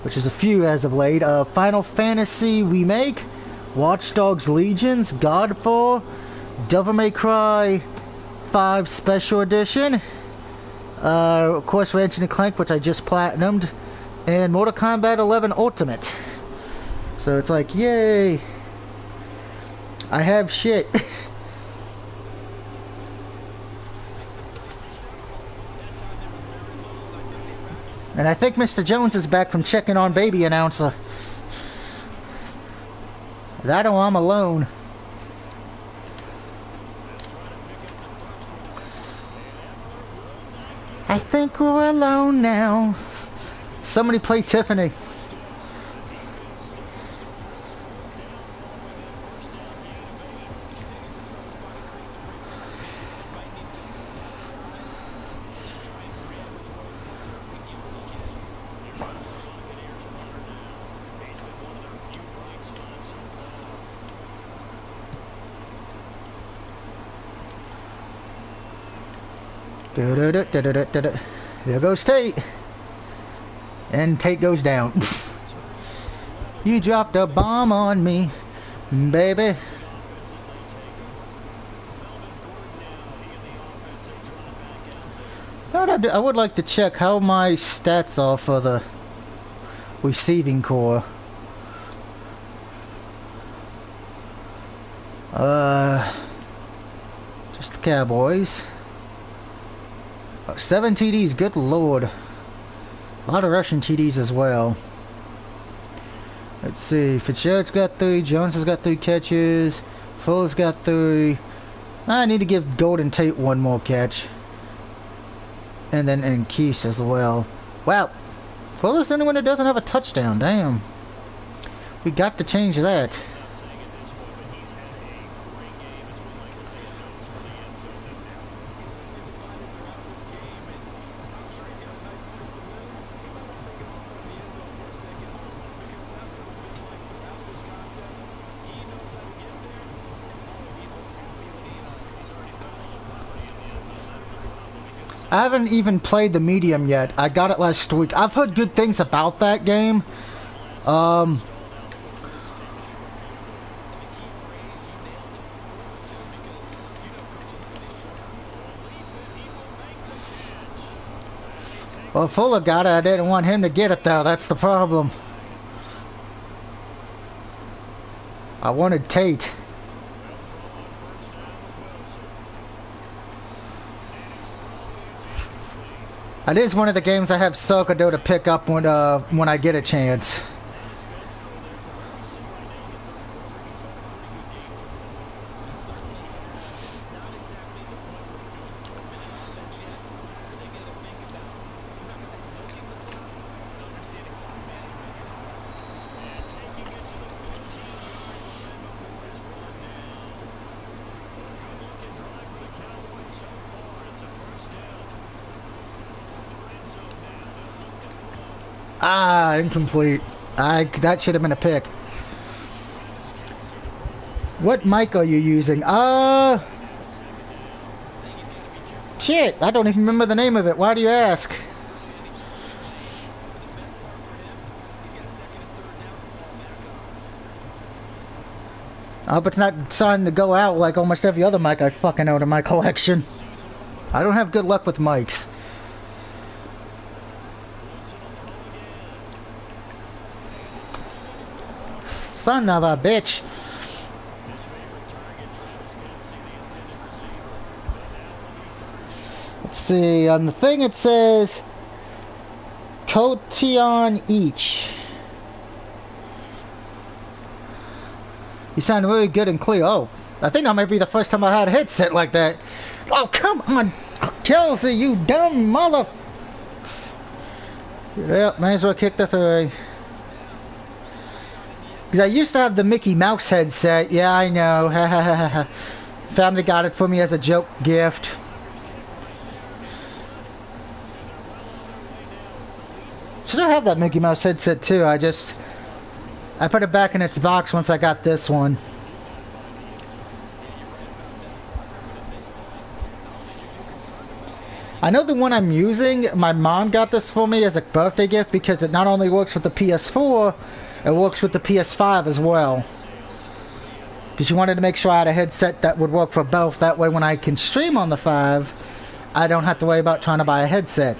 which is a few as of late, Final Fantasy Remake, Watch Dogs Legions, Godfall, Devil May Cry 5 Special Edition, of course Ratchet & Clank, which I just platinumed, and Mortal Kombat 11 Ultimate. So it's like, yay! I have shit. And I think Mr. Jones is back from checking on baby announcer. That or I'm alone. I think we're alone now. Somebody play Tiffany. There goes Tate. And Tate goes down. You dropped a bomb on me, baby. I would like to check how my stats are for the receiving core. Just the Cowboys. 7 TDs, good lord. A lot of rushing TDs as well. Let's see, Fitzgerald's got 3, Jones has got 3 catches, Fuller's got 3. I need to give Golden Tate one more catch. And then Keese as well. Wow, Fuller's the only one that doesn't have a touchdown, damn. We got to change that. I haven't even played the medium yet. I got it last week. I've heard good things about that game. Well, Fuller got it. I didn't want him to get it though. That's the problem. I wanted Tate. It is one of the games I have Sokado to pick up when I get a chance. Ah, incomplete. That should have been a pick. What mic are you using? Shit, I don't even remember the name of it. Why do you ask? I hope it's not starting to go out like almost every other mic I fucking own in my collection. I don't have good luck with mics. Son of a bitch. Let's see, on the thing it says Cotion each. You sound really good and clear. Oh, I think that might be the first time I had a headset like that. Oh, come on, Kelsey, you dumb mother... Yeah, might as well kick the 3. Because I used to have the Mickey Mouse headset. Yeah, I know. Family got it for me as a joke gift. Should I have that Mickey Mouse headset too? I put it back in its box once I got this one. I know the one I'm using, my mom got this for me as a birthday gift because it not only works with the PS4, it works with the PS5 as well. Because she wanted to make sure I had a headset that would work for both. That way when I can stream on the 5, I don't have to worry about trying to buy a headset.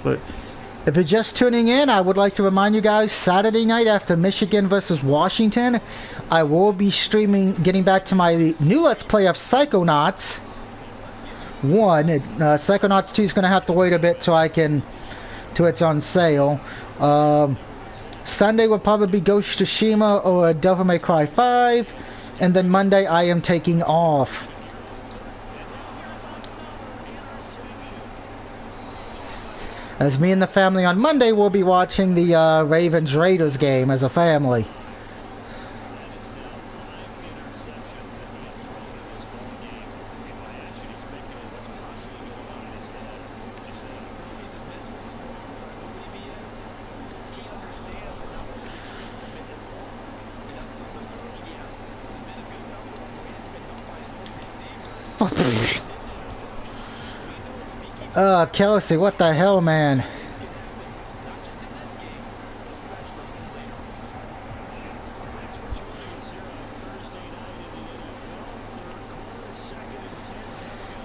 But if you're just tuning in, I would like to remind you guys, Saturday night after Michigan versus Washington, I will be streaming, getting back to my new Let's Play of Psychonauts 1. Psychonauts 2 is going to have to wait a bit till it's on sale. Sunday will probably be Ghost of Tsushima or Devil May Cry 5, and then Monday I am taking off. As me and the family on Monday will be watching the Ravens-Raiders game as a family. Kelsey, what the hell, man?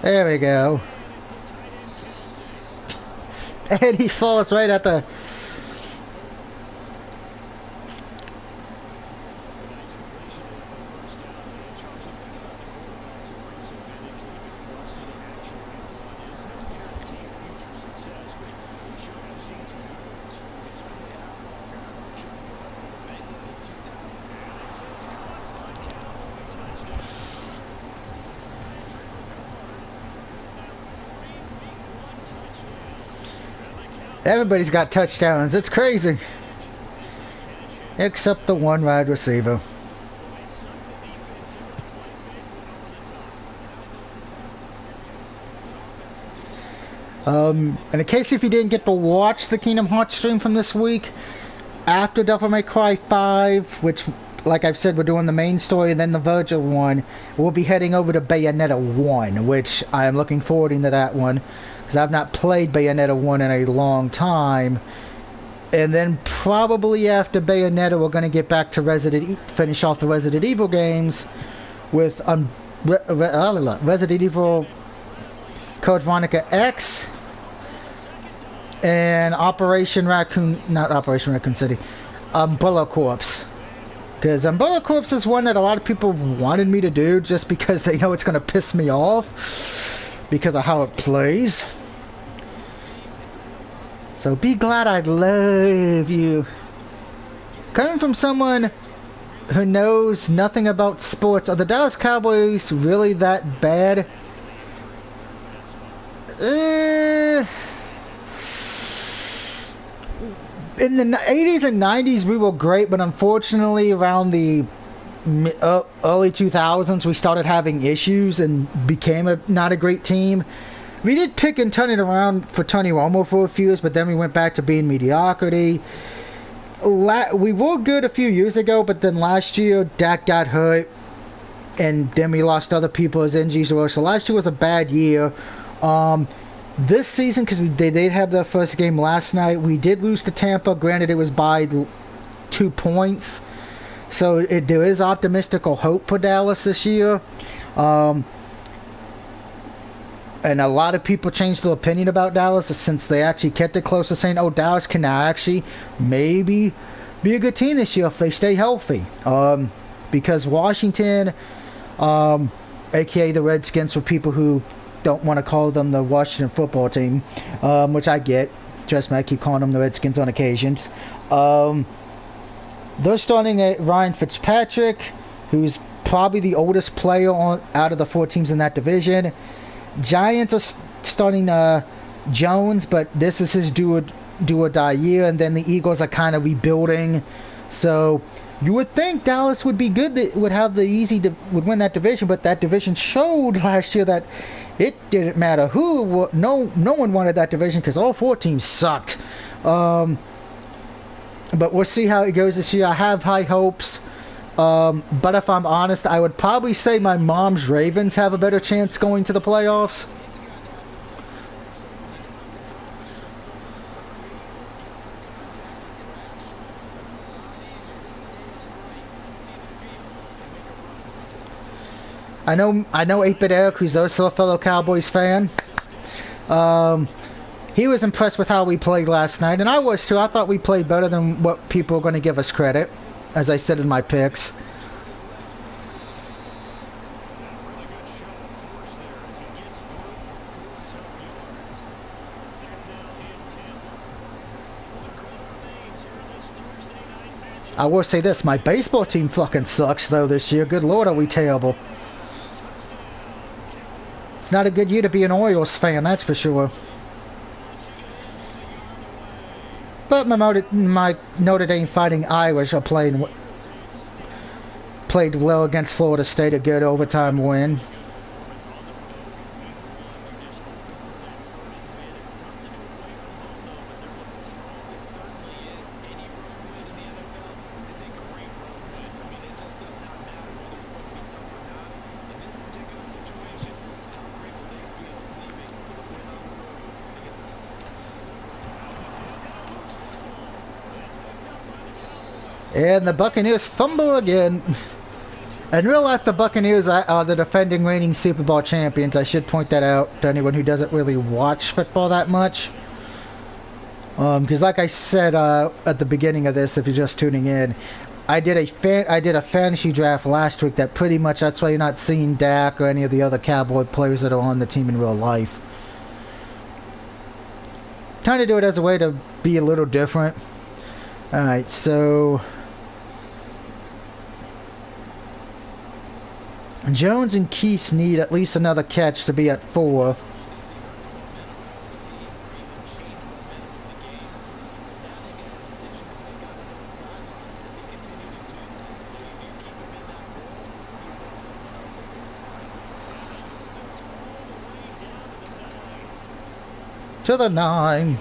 There we go. And he falls right at the... Everybody's got touchdowns. It's crazy. Except the one wide receiver. And in case if you didn't get to watch the Kingdom Hearts stream from this week, after Devil May Cry 5, which, like I've said, we're doing the main story and then the Virgil one, we'll be heading over to Bayonetta 1, which I am looking forward into that one. Because I've not played Bayonetta 1 in a long time. And then probably after Bayonetta, we're going to get back to finish off the Resident Evil games with Resident Evil Code Veronica X and not Operation Raccoon City, Umbrella Corps. Because Umbrella Corps is one that a lot of people wanted me to do just because they know it's going to piss me off because of how it plays. So be glad I love you. Coming from someone who knows nothing about sports, are the Dallas Cowboys really that bad? In the 80s and 90s we were great, but unfortunately around the early 2000s we started having issues and became not a great team. We did pick and turn it around for Tony Romo for a few years, but then we went back to being mediocrity. We were good a few years ago, but then last year Dak got hurt. and then we lost other people as injuries were. So last year was a bad year. This season, because they did have their first game last night, we did lose to Tampa. Granted, it was by 2 points. So there is optimistic hope for Dallas this year. And a lot of people changed their opinion about Dallas since they actually kept it close to saying, oh, Dallas can actually maybe be a good team this year if they stay healthy. Because Washington, a.k.a. the Redskins, for people who don't want to call them the Washington football team, which I get. Trust me, I keep calling them the Redskins on occasions. They're starting at Ryan Fitzpatrick, who's probably the oldest player out of the 4 teams in that division. Giants are starting Jones, but this is his do or die year, and then the Eagles are kind of rebuilding. So you would think Dallas would be good, that would have would win that division, but that division showed last year that it didn't matter who. No one wanted that division because all 4 teams sucked. But we'll see how it goes this year. I have high hopes. But if I'm honest, I would probably say my mom's Ravens have a better chance going to the playoffs. I know 8-Bit Eric, who's also a fellow Cowboys fan. He was impressed with how we played last night, and I was too. I thought we played better than what people are going to give us credit, as I said in my picks. I will say this, my baseball team fucking sucks though this year. Good lord, are we terrible. It's not a good year to be an Orioles fan, that's for sure. But my Notre Dame Fighting Irish are played well against Florida State, a good overtime win. And the Buccaneers fumble again. In real life, the Buccaneers are the defending reigning Super Bowl champions. I should point that out to anyone who doesn't really watch football that much. Because like I said at the beginning of this, if you're just tuning in, I did a fantasy draft last week that pretty much, that's why you're not seeing Dak or any of the other Cowboy players that are on the team in real life. Kind of do it as a way to be a little different. Alright, so Jones and Keese need at least another catch to be at 4. To the 9.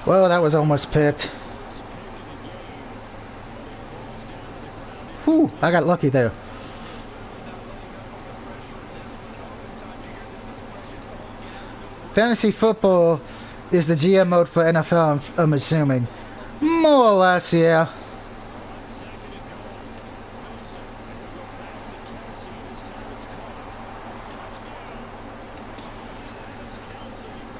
Well, that was almost picked. Whew, I got lucky there. Fantasy football is the GM mode for NFL, I'm assuming. More or less, yeah.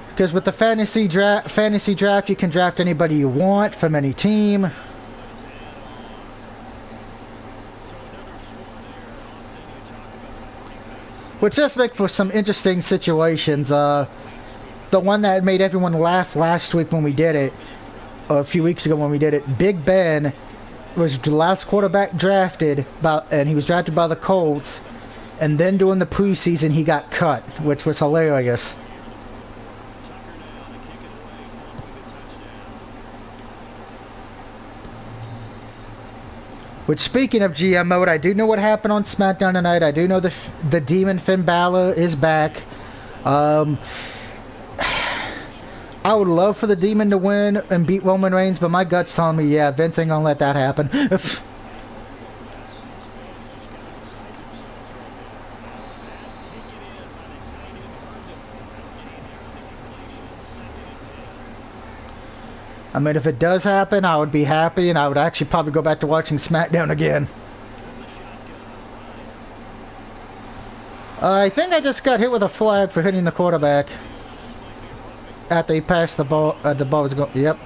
Because with the fantasy draft, you can draft anybody you want from any team. Which does make for some interesting situations. The one that made everyone laugh last week when we did it, or a few weeks ago when we did it, Big Ben was the last quarterback drafted, and he was drafted by the Colts, and then during the preseason he got cut, which was hilarious. Which, speaking of GM mode, I do know what happened on SmackDown tonight. I do know the Demon Finn Balor is back. I would love for the Demon to win and beat Roman Reigns, but my gut's telling me, yeah, Vince ain't gonna let that happen. I mean, if it does happen, I would be happy, and I would actually probably go back to watching SmackDown again. I think I just got hit with a flag for hitting the quarterback. After he passed the ball, the ball was going. Yep.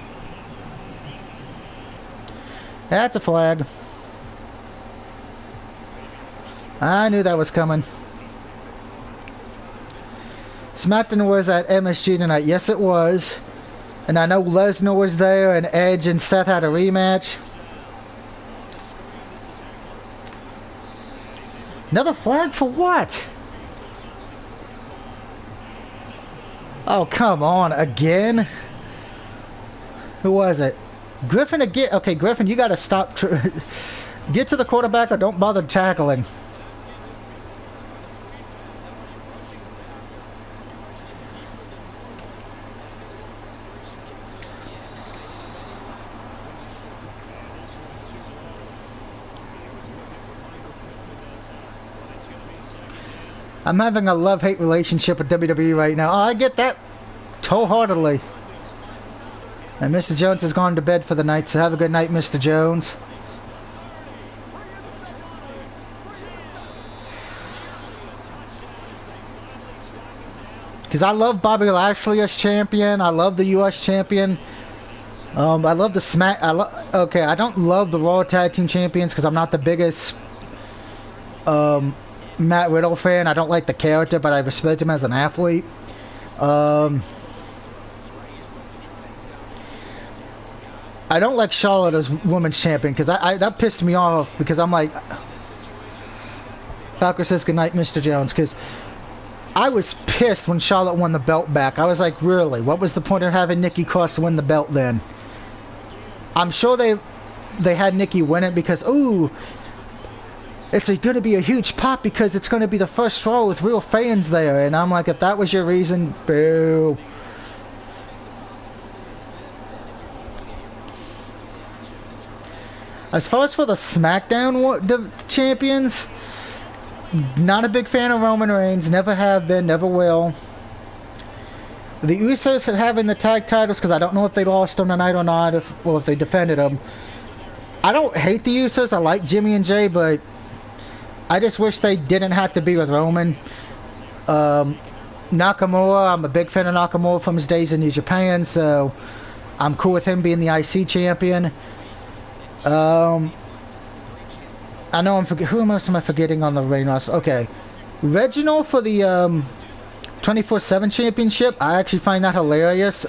That's a flag. I knew that was coming. SmackDown was at MSG tonight. Yes, it was. And I know Lesnar was there, and Edge and Seth had a rematch. Another flag for what? Oh, come on. Again? Who was it? Griffin again. Okay, Griffin, you got to stop. Get to the quarterback or don't bother tackling. I'm having a love-hate relationship with WWE right now. Oh, I get that wholeheartedly. And Mr. Jones has gone to bed for the night, so have a good night, Mr. Jones. Because I love Bobby Lashley as champion. I love the U.S. champion. I love the okay, I don't love the Raw Tag Team Champions because I'm not the biggest Matt Riddle fan. I don't like the character, but I respect him as an athlete. I don't like Charlotte as women's champion because that pissed me off because I'm like, Falco says goodnight, Mr. Jones, because I was pissed when Charlotte won the belt back. I was like, really? What was the point of having Nikki Cross win the belt then? I'm sure they had Nikki win it because, ooh, it's going to be a huge pop because it's going to be the first Raw with real fans there. And I'm like, if that was your reason, boo. As far as for the SmackDown champions, not a big fan of Roman Reigns. Never have been, never will. The Usos are having the tag titles because I don't know if they lost them tonight or not, if they defended them. I don't hate the Usos. I like Jimmy and Jay, but I just wish they didn't have to be with Roman. Nakamura, I'm a big fan of Nakamura from his days in New Japan, so I'm cool with him being the IC champion. I know who else am I forgetting on the main roster? Okay. Reginald for the 24/7 championship. I actually find that hilarious.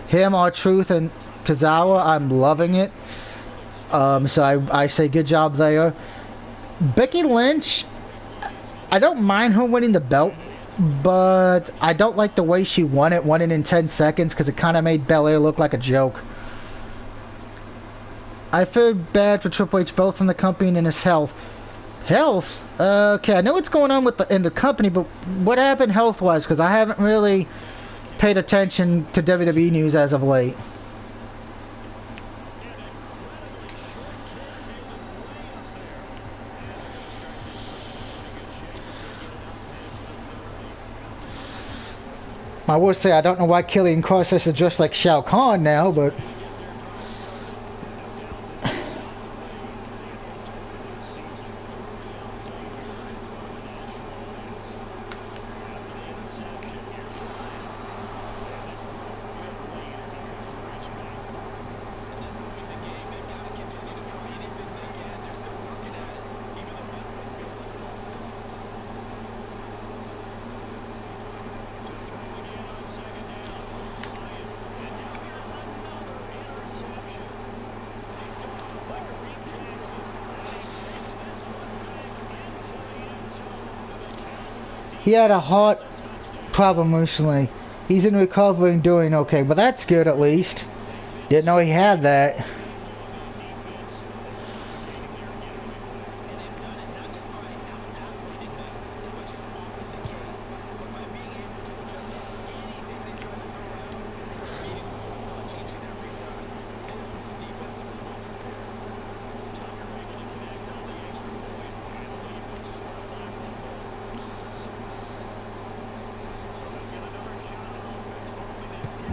Him, R-Truth, and Kazawa, I'm loving it. So I say good job there. Becky Lynch, I don't mind her winning the belt, but I don't like the way she won it in 10 seconds because it kind of made Belair look like a joke. I feel bad for Triple H both in the company and in his health. Health? Okay, I know what's going on in the company, but what happened health-wise? Because I haven't really paid attention to WWE news as of late. I will say I don't know why Killian Cross is dressed like Shao Kahn now, but he had a heart problem recently. He's in recovery and doing okay, but that's good at least. Didn't know he had that.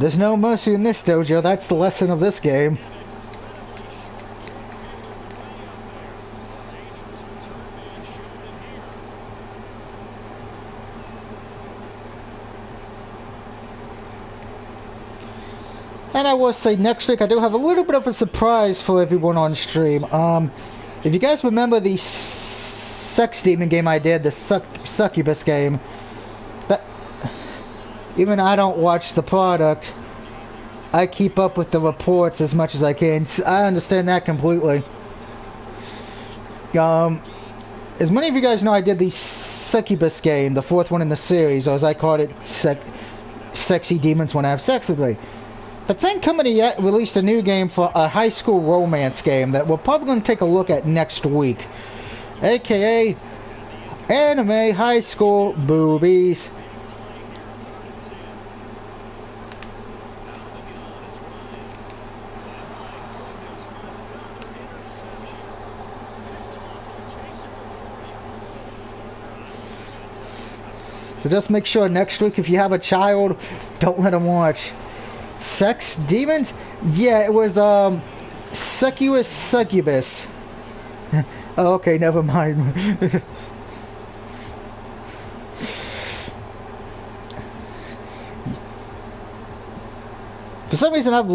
There's no mercy in this dojo. That's the lesson of this game. And I will say, next week I do have a little bit of a surprise for everyone on stream. If you guys remember the sex demon game I did, the succubus game, that even I don't watch the product. I keep up with the reports as much as I can. I understand that completely. As many of you guys know, I did the succubus game, the 4th one in the series, or as I called it, sexy demons want to have sex with me. But then Company released a new game for a high school romance game that we're probably going to take a look at next week. AKA Anime High School Boobies. So just make sure next week if you have a child, don't let them watch. Sex demons? Yeah, it was succubus. Oh, okay, never mind. For some reason I've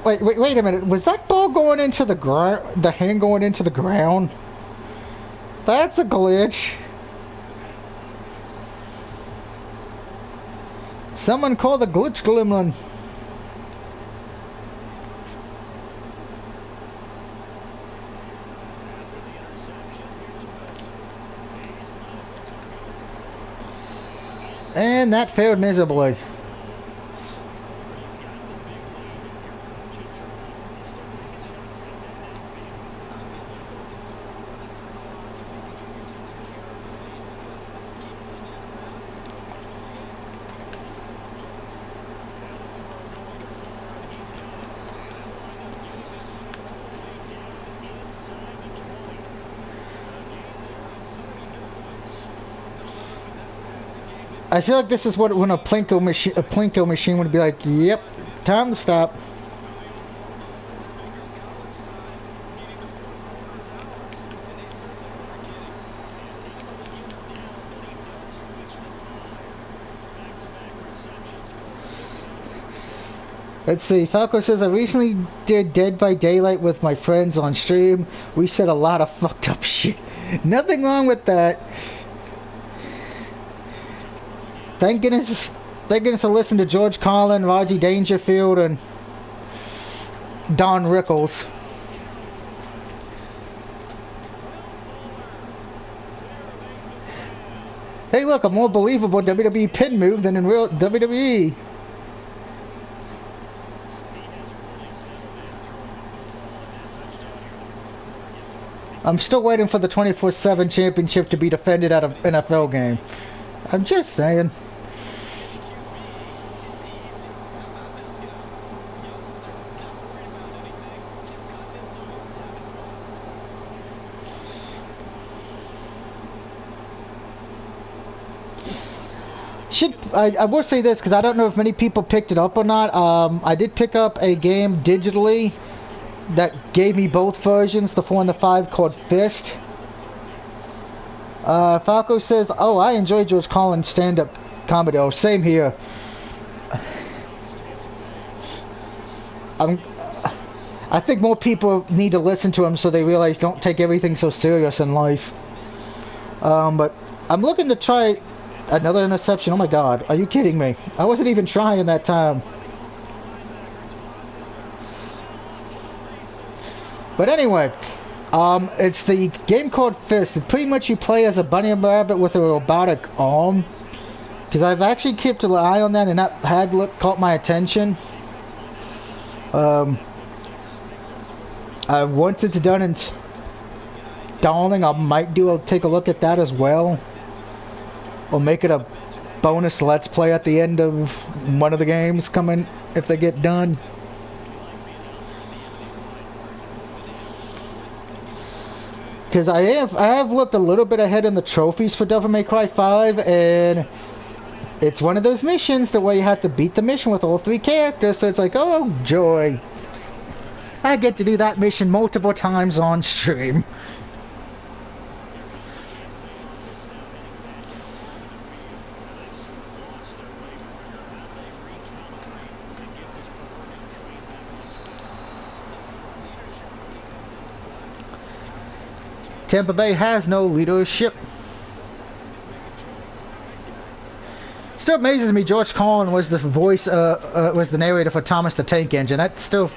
wait a minute. Was that ball going into the ground? The hand going into the ground? That's a glitch. Someone call the glitch gremlin. And that failed miserably. I feel like this is what when a plinko machine would be like, yep, time to stop. Let's see, Falco says, I recently did Dead by Daylight with my friends on stream. We said a lot of fucked up shit. Nothing wrong with that. Thank goodness I listened to George Carlin, Rodney Dangerfield, and Don Rickles. Hey look, a more believable WWE pin move than in real WWE. I'm still waiting for the 24/7 championship to be defended at an NFL game. I'm just saying. I will say this because I don't know if many people picked it up or not. I did pick up a game digitally that gave me both versions, the 4 and the 5, called Fist. Falco says, oh, I enjoy George Carlin's stand-up comedy. Oh, same here. I think more people need to listen to him so they realize don't take everything so serious in life. But I'm looking to try another interception. Oh my god, are you kidding me? I wasn't even trying that time. But anyway, it's the game called Fist. It pretty much you play as a bunny rabbit with a robotic arm. Because I've actually kept an eye on that and that had caught my attention. Once it's done installing, I might take a look at that as well. Or make it a bonus let's play at the end of one of the games coming if they get done. Because I have looked a little bit ahead in the trophies for Devil May Cry 5, and It's one of those missions the way you have to beat the mission with all 3 characters, so it's like, oh joy. I get to do that mission multiple times on stream. Tampa Bay has no leadership. Still amazes me George Carlin was the voice, was the narrator for Thomas the Tank Engine. That's still...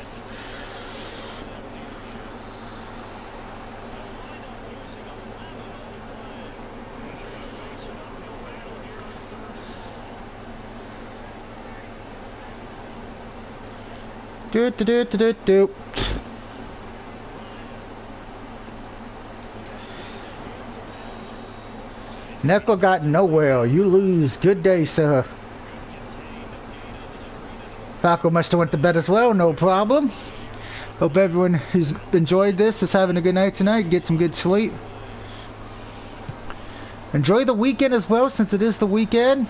Do. Neckel got nowhere. You lose. Good day, sir. Falco must have went to bed as well. No problem. Hope everyone who's enjoyed this is having a good night tonight. Get some good sleep. Enjoy the weekend as well, since it is the weekend.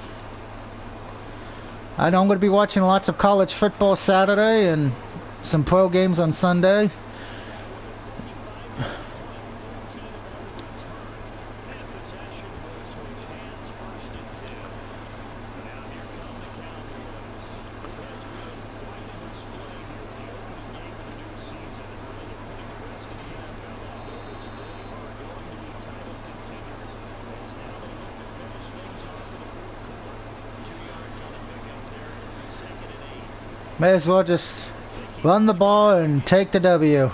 I know I'm going to be watching lots of college football Saturday and some pro games on Sunday. May as well just run the ball and take the W.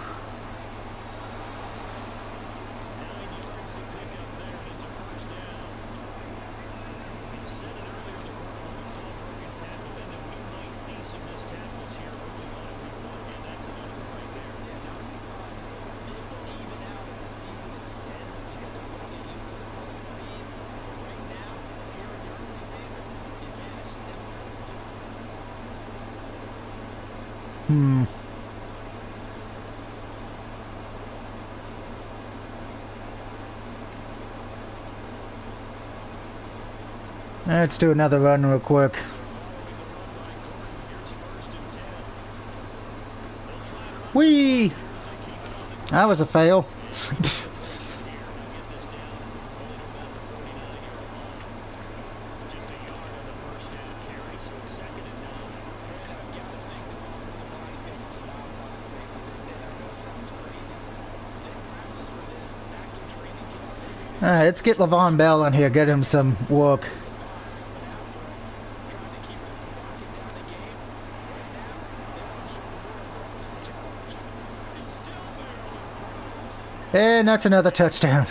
Let's do another run real quick. Whee! That was a fail. Alright, let's get Le'Veon Bell in here, get him some work. And that's another touchdown.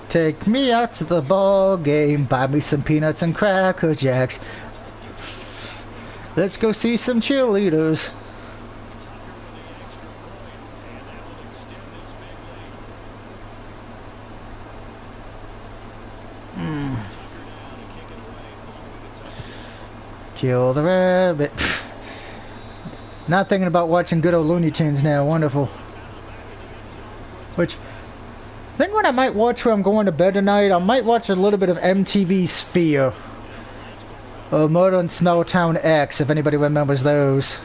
Take me out to the ball game, buy me some peanuts and Cracker Jacks. Let's go see some cheerleaders. Kill the rabbit. Not thinking about watching good old Looney Tunes now. Wonderful. Which, I think what I might watch when I'm going to bed tonight, I might watch a little bit of MTV Sphere. Or Murder on Smelltown X, if anybody remembers those.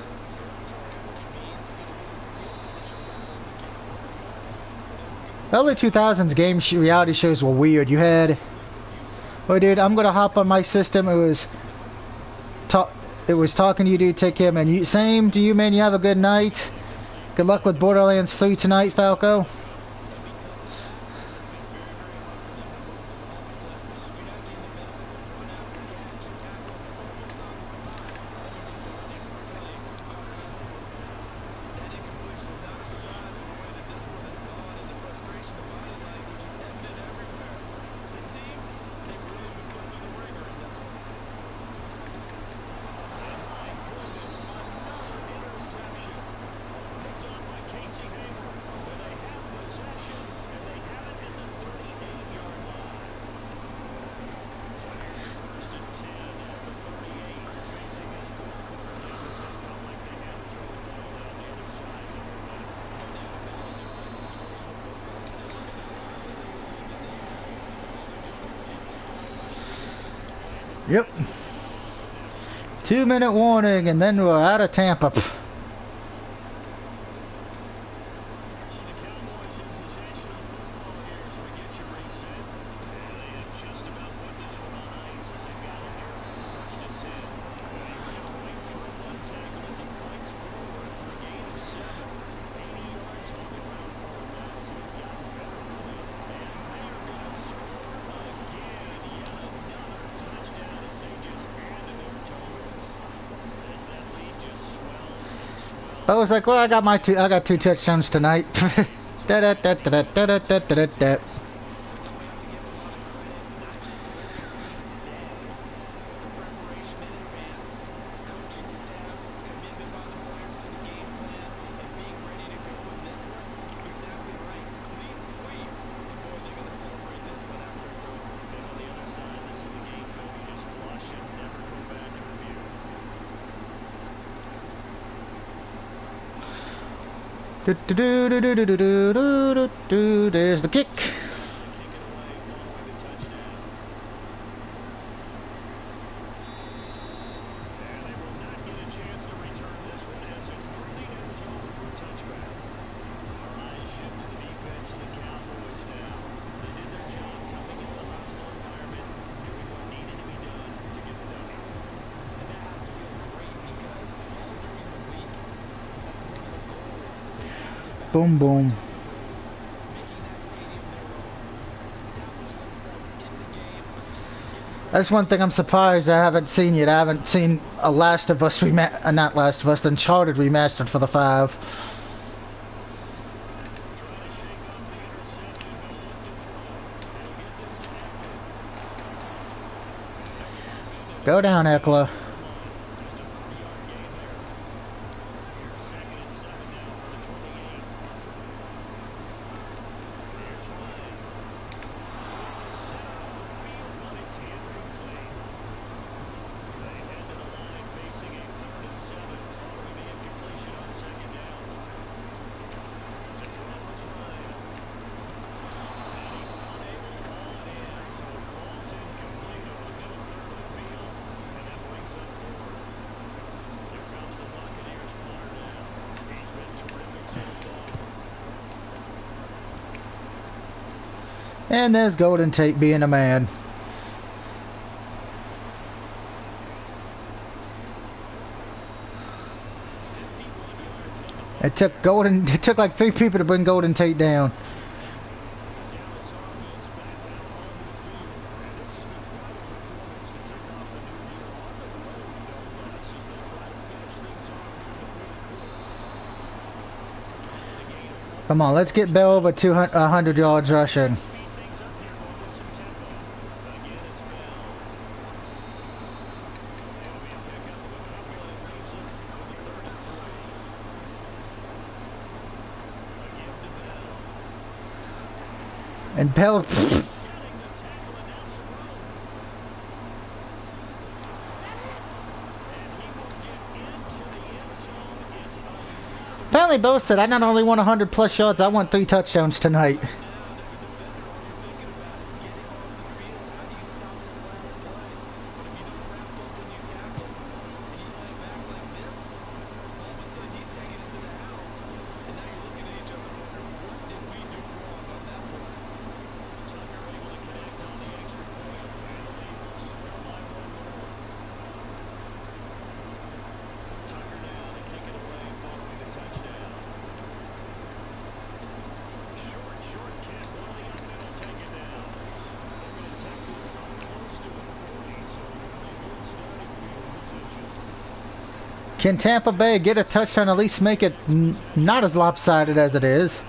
Early 2000s game reality shows were weird. You had... Oh, dude, I'm gonna hop on my system. It was talking to you, dude. Take care, man. Same to you, man. You have a good night. Good luck with Borderlands 3 tonight, Falco. Yep. 2-minute warning, and then we're out of Tampa. So the Cowboys in possession of football here as we get you reset. And they have just about put this one on ice as they got it here on 1st and 10. Abraham right through one tackle as he fights forward for a gain of 7. 80 yards on the ground for him now as he's gotten better relief. And they are going to score again. Yet another touchdown as they just added their totals. As that lead just swells and swells. I was like, well, I got 2 touchdowns tonight. Da da da da da da da da da. There's the kick. Boom, boom. That's one thing I'm surprised I haven't seen yet. I haven't seen a Last of Us not Last of Us, Uncharted remastered for the 5. Go down, Eckler. And there's Golden Tate being a man. It took like 3 people to bring Golden Tate down. Come on, let's get Bell over 100 yards rushing. And Bell... Apparently Bell said, I not only want 100 plus yards, I want 3 touchdowns tonight. Can Tampa Bay get a touchdown, at least make it not as lopsided as it is?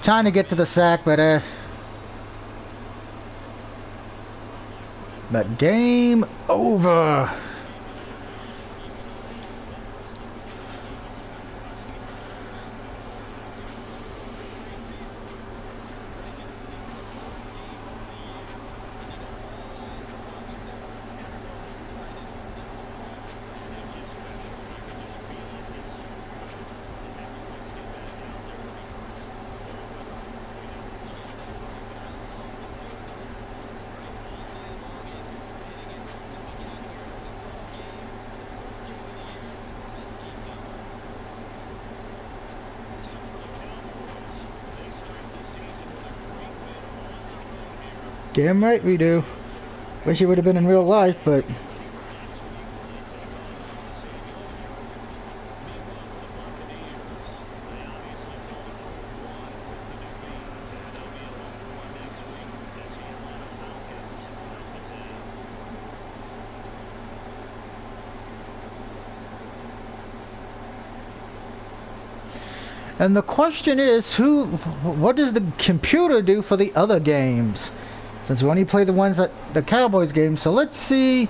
Trying to get to the sack, but game over. Damn right we do. Wish it would have been in real life, but and the question is, what does the computer do for the other games? Since we only play the ones that the Cowboys game, so let's see.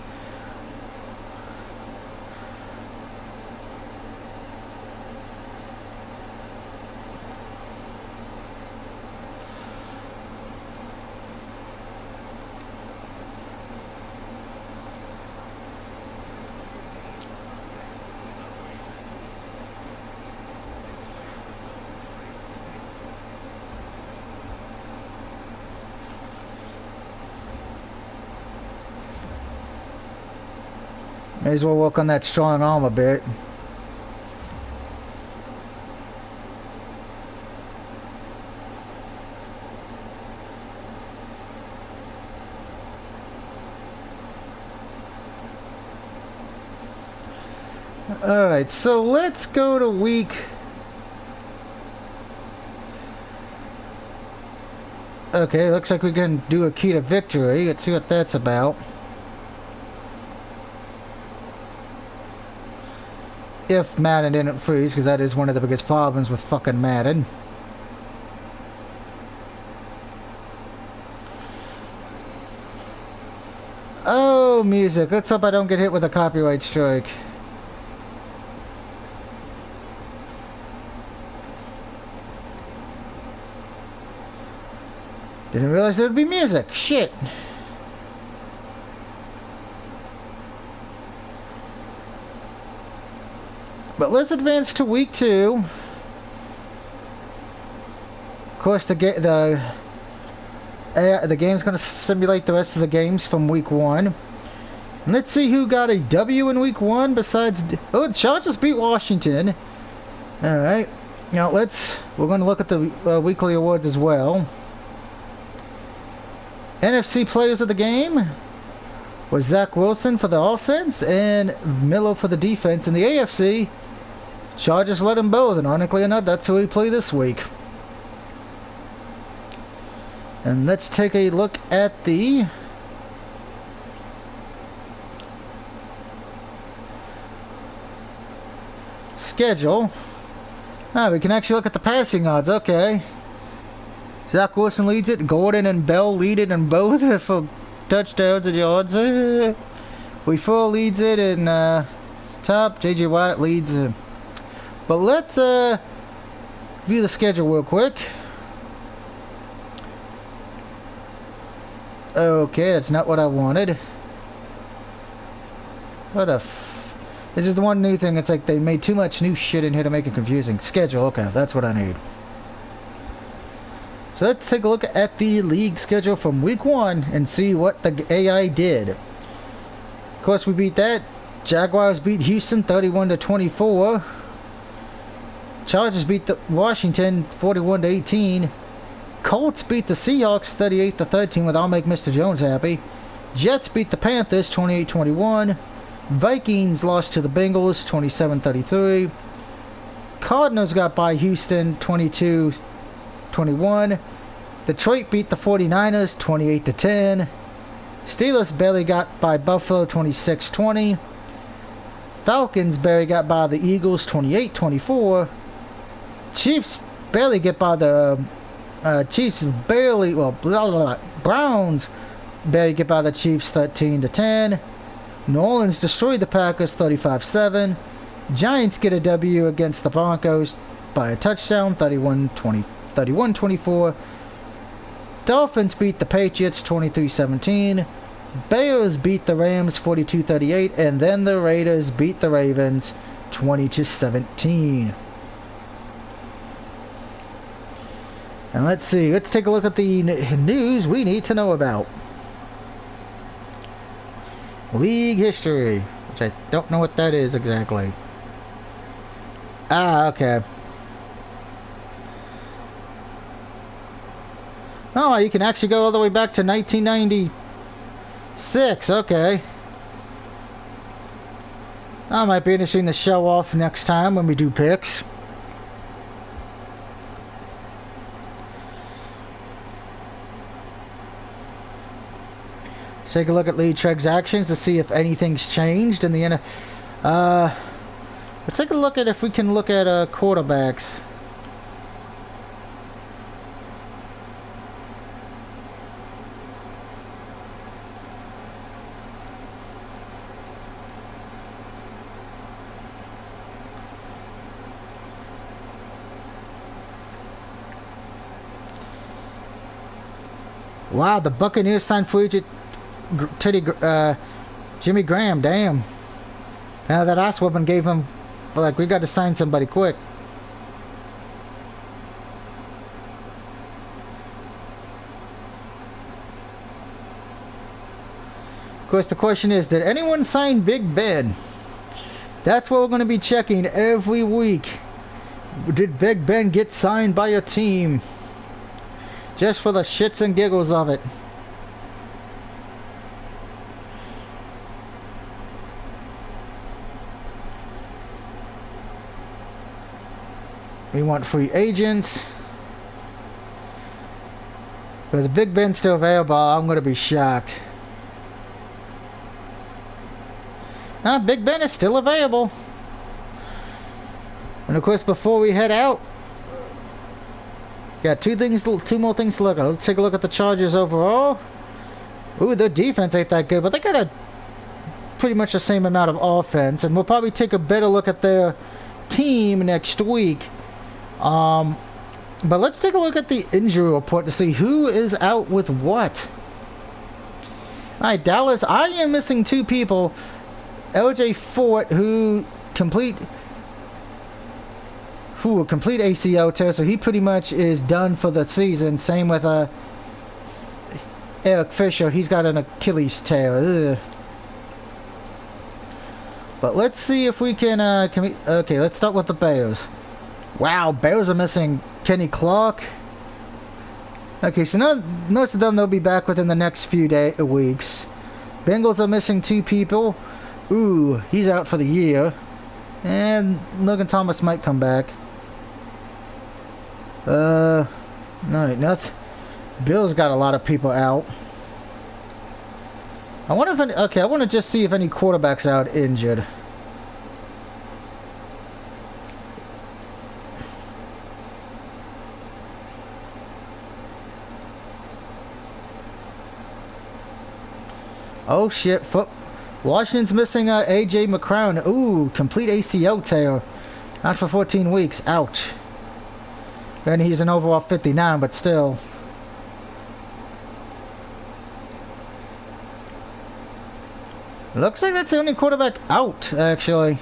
May as well work on that strong arm a bit. Alright, so let's go to week... Okay, looks like we can do a key to victory. Let's see what that's about. If Madden didn't freeze, because that is one of the biggest problems with fucking Madden. Oh, music. Let's hope I don't get hit with a copyright strike. Didn't realize there would be music. Shit. But let's advance to week 2. Of course, the game's going to simulate the rest of the games from week 1. And let's see who got a W in week 1 besides... Oh, the Chargers beat Washington. Alright. Now, we're going to look at the weekly awards as well. NFC players of the game was Zach Wilson for the offense and Miller for the defense. In the AFC, Chargers led them both, and ironically enough, that's who we play this week. And let's take a look at the schedule. Ah, we can actually look at the passing odds. Okay. Zach Wilson leads it. Gordon and Bell lead it in both for touchdowns and yards. We full leads it in top. J.J. Watt leads. But let's view the schedule real quick. Okay, that's not what I wanted. What the f... This is the one new thing. It's like they made too much new shit in here to make it confusing. Schedule. Okay, that's what I need. So let's take a look at the league schedule from week 1 and see what the AI did. Of course, we beat that. Jaguars beat Houston 31-24. Chargers beat the Washington 41-18. Colts beat the Seahawks 38-13 with I'll make Mr. Jones happy. Jets beat the Panthers 28-21. Vikings lost to the Bengals 27-33. Cardinals got by Houston 22-21. Detroit beat the 49ers 28-10. Steelers barely got by Buffalo 26-20. Falcons barely got by the Eagles 28-24. Chiefs barely get by the Browns barely get by the Chiefs 13-10. New Orleans destroyed the Packers 35-7. Giants get a W against the Broncos by a touchdown 31-24. Dolphins beat the Patriots 23-17. Bears beat the Rams 42-38, and then the Raiders beat the Ravens 20-17. And let's see, let's take a look at the news we need to know about. League history, which I don't know what that is exactly. Ah, okay. Oh, you can actually go all the way back to 1996. Okay. That might be interesting to show off next time when we do picks. Take a look at lead transactions to see if anything's changed in the end. Let's take a look at if we can look at quarterbacks. Wow, the Buccaneers signed free agent Jimmy Graham. Damn. Now that ass whooping gave him, like, we got to sign somebody quick. Of course, the question is, did anyone sign Big Ben? That's what we're going to be checking every week. Did Big Ben get signed by a team? Just for the shits and giggles of it. We want free agents. Because Big Ben's still available, I'm going to be shocked. Big Ben is still available. And of course, before we head out, got two more things to look at. Let's take a look at the Chargers overall. Ooh, their defense ain't that good, but they got a pretty much the same amount of offense. And we'll probably take a better look at their team next week. But let's take a look at the injury report to see who is out with what. Alright, Dallas, I am missing two people. LJ Fort, who complete ACL tear, so he pretty much is done for the season. Same with Eric Fisher, he's got an Achilles tear. Ugh. But let's see if we can okay, let's start with the Bears. Wow, Bears are missing Kenny Clark. Okay, so most of them, they'll be back within the next few weeks. Bengals are missing two people. Ooh, he's out for the year. And Logan Thomas might come back. No, nothing. Bill's got a lot of people out. I wonder if I want to just see if any quarterbacks out injured. Oh shit, Washington's missing AJ McCrown. Ooh, complete ACL tear. Out for 14 weeks. Ouch. And he's an overall 59, but still. Looks like that's the only quarterback out, actually.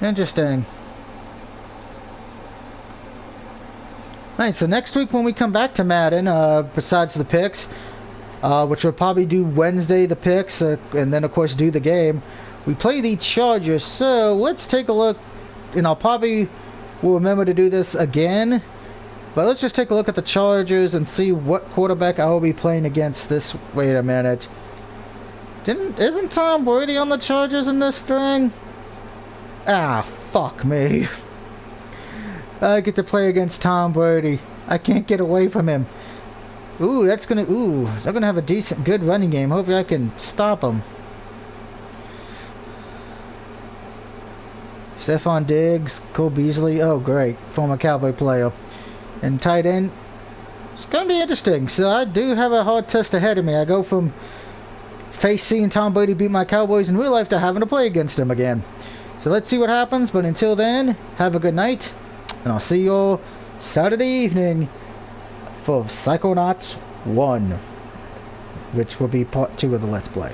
Interesting. Alright, so next week when we come back to Madden, besides the picks, which we'll probably do Wednesday, the picks, and then of course do the game, we play the Chargers. So let's take a look, and I'll probably will remember to do this again, but let's just take a look at the Chargers and see what quarterback I will be playing against this. Wait a minute. Isn't Tom Brady on the Chargers in this thing? Ah, fuck me. I get to play against Tom Brady. I can't get away from him. Ooh, they're gonna have a good running game. Hopefully I can stop them. Stephon Diggs, Cole Beasley. Oh, great. Former Cowboy player. And tight end. It's gonna be interesting. So I do have a hard test ahead of me. I go from seeing Tom Brady beat my Cowboys in real life to having to play against him again. So let's see what happens. But until then, have a good night. And I'll see you all Saturday evening for Psychonauts 1, which will be part 2 of the Let's Play.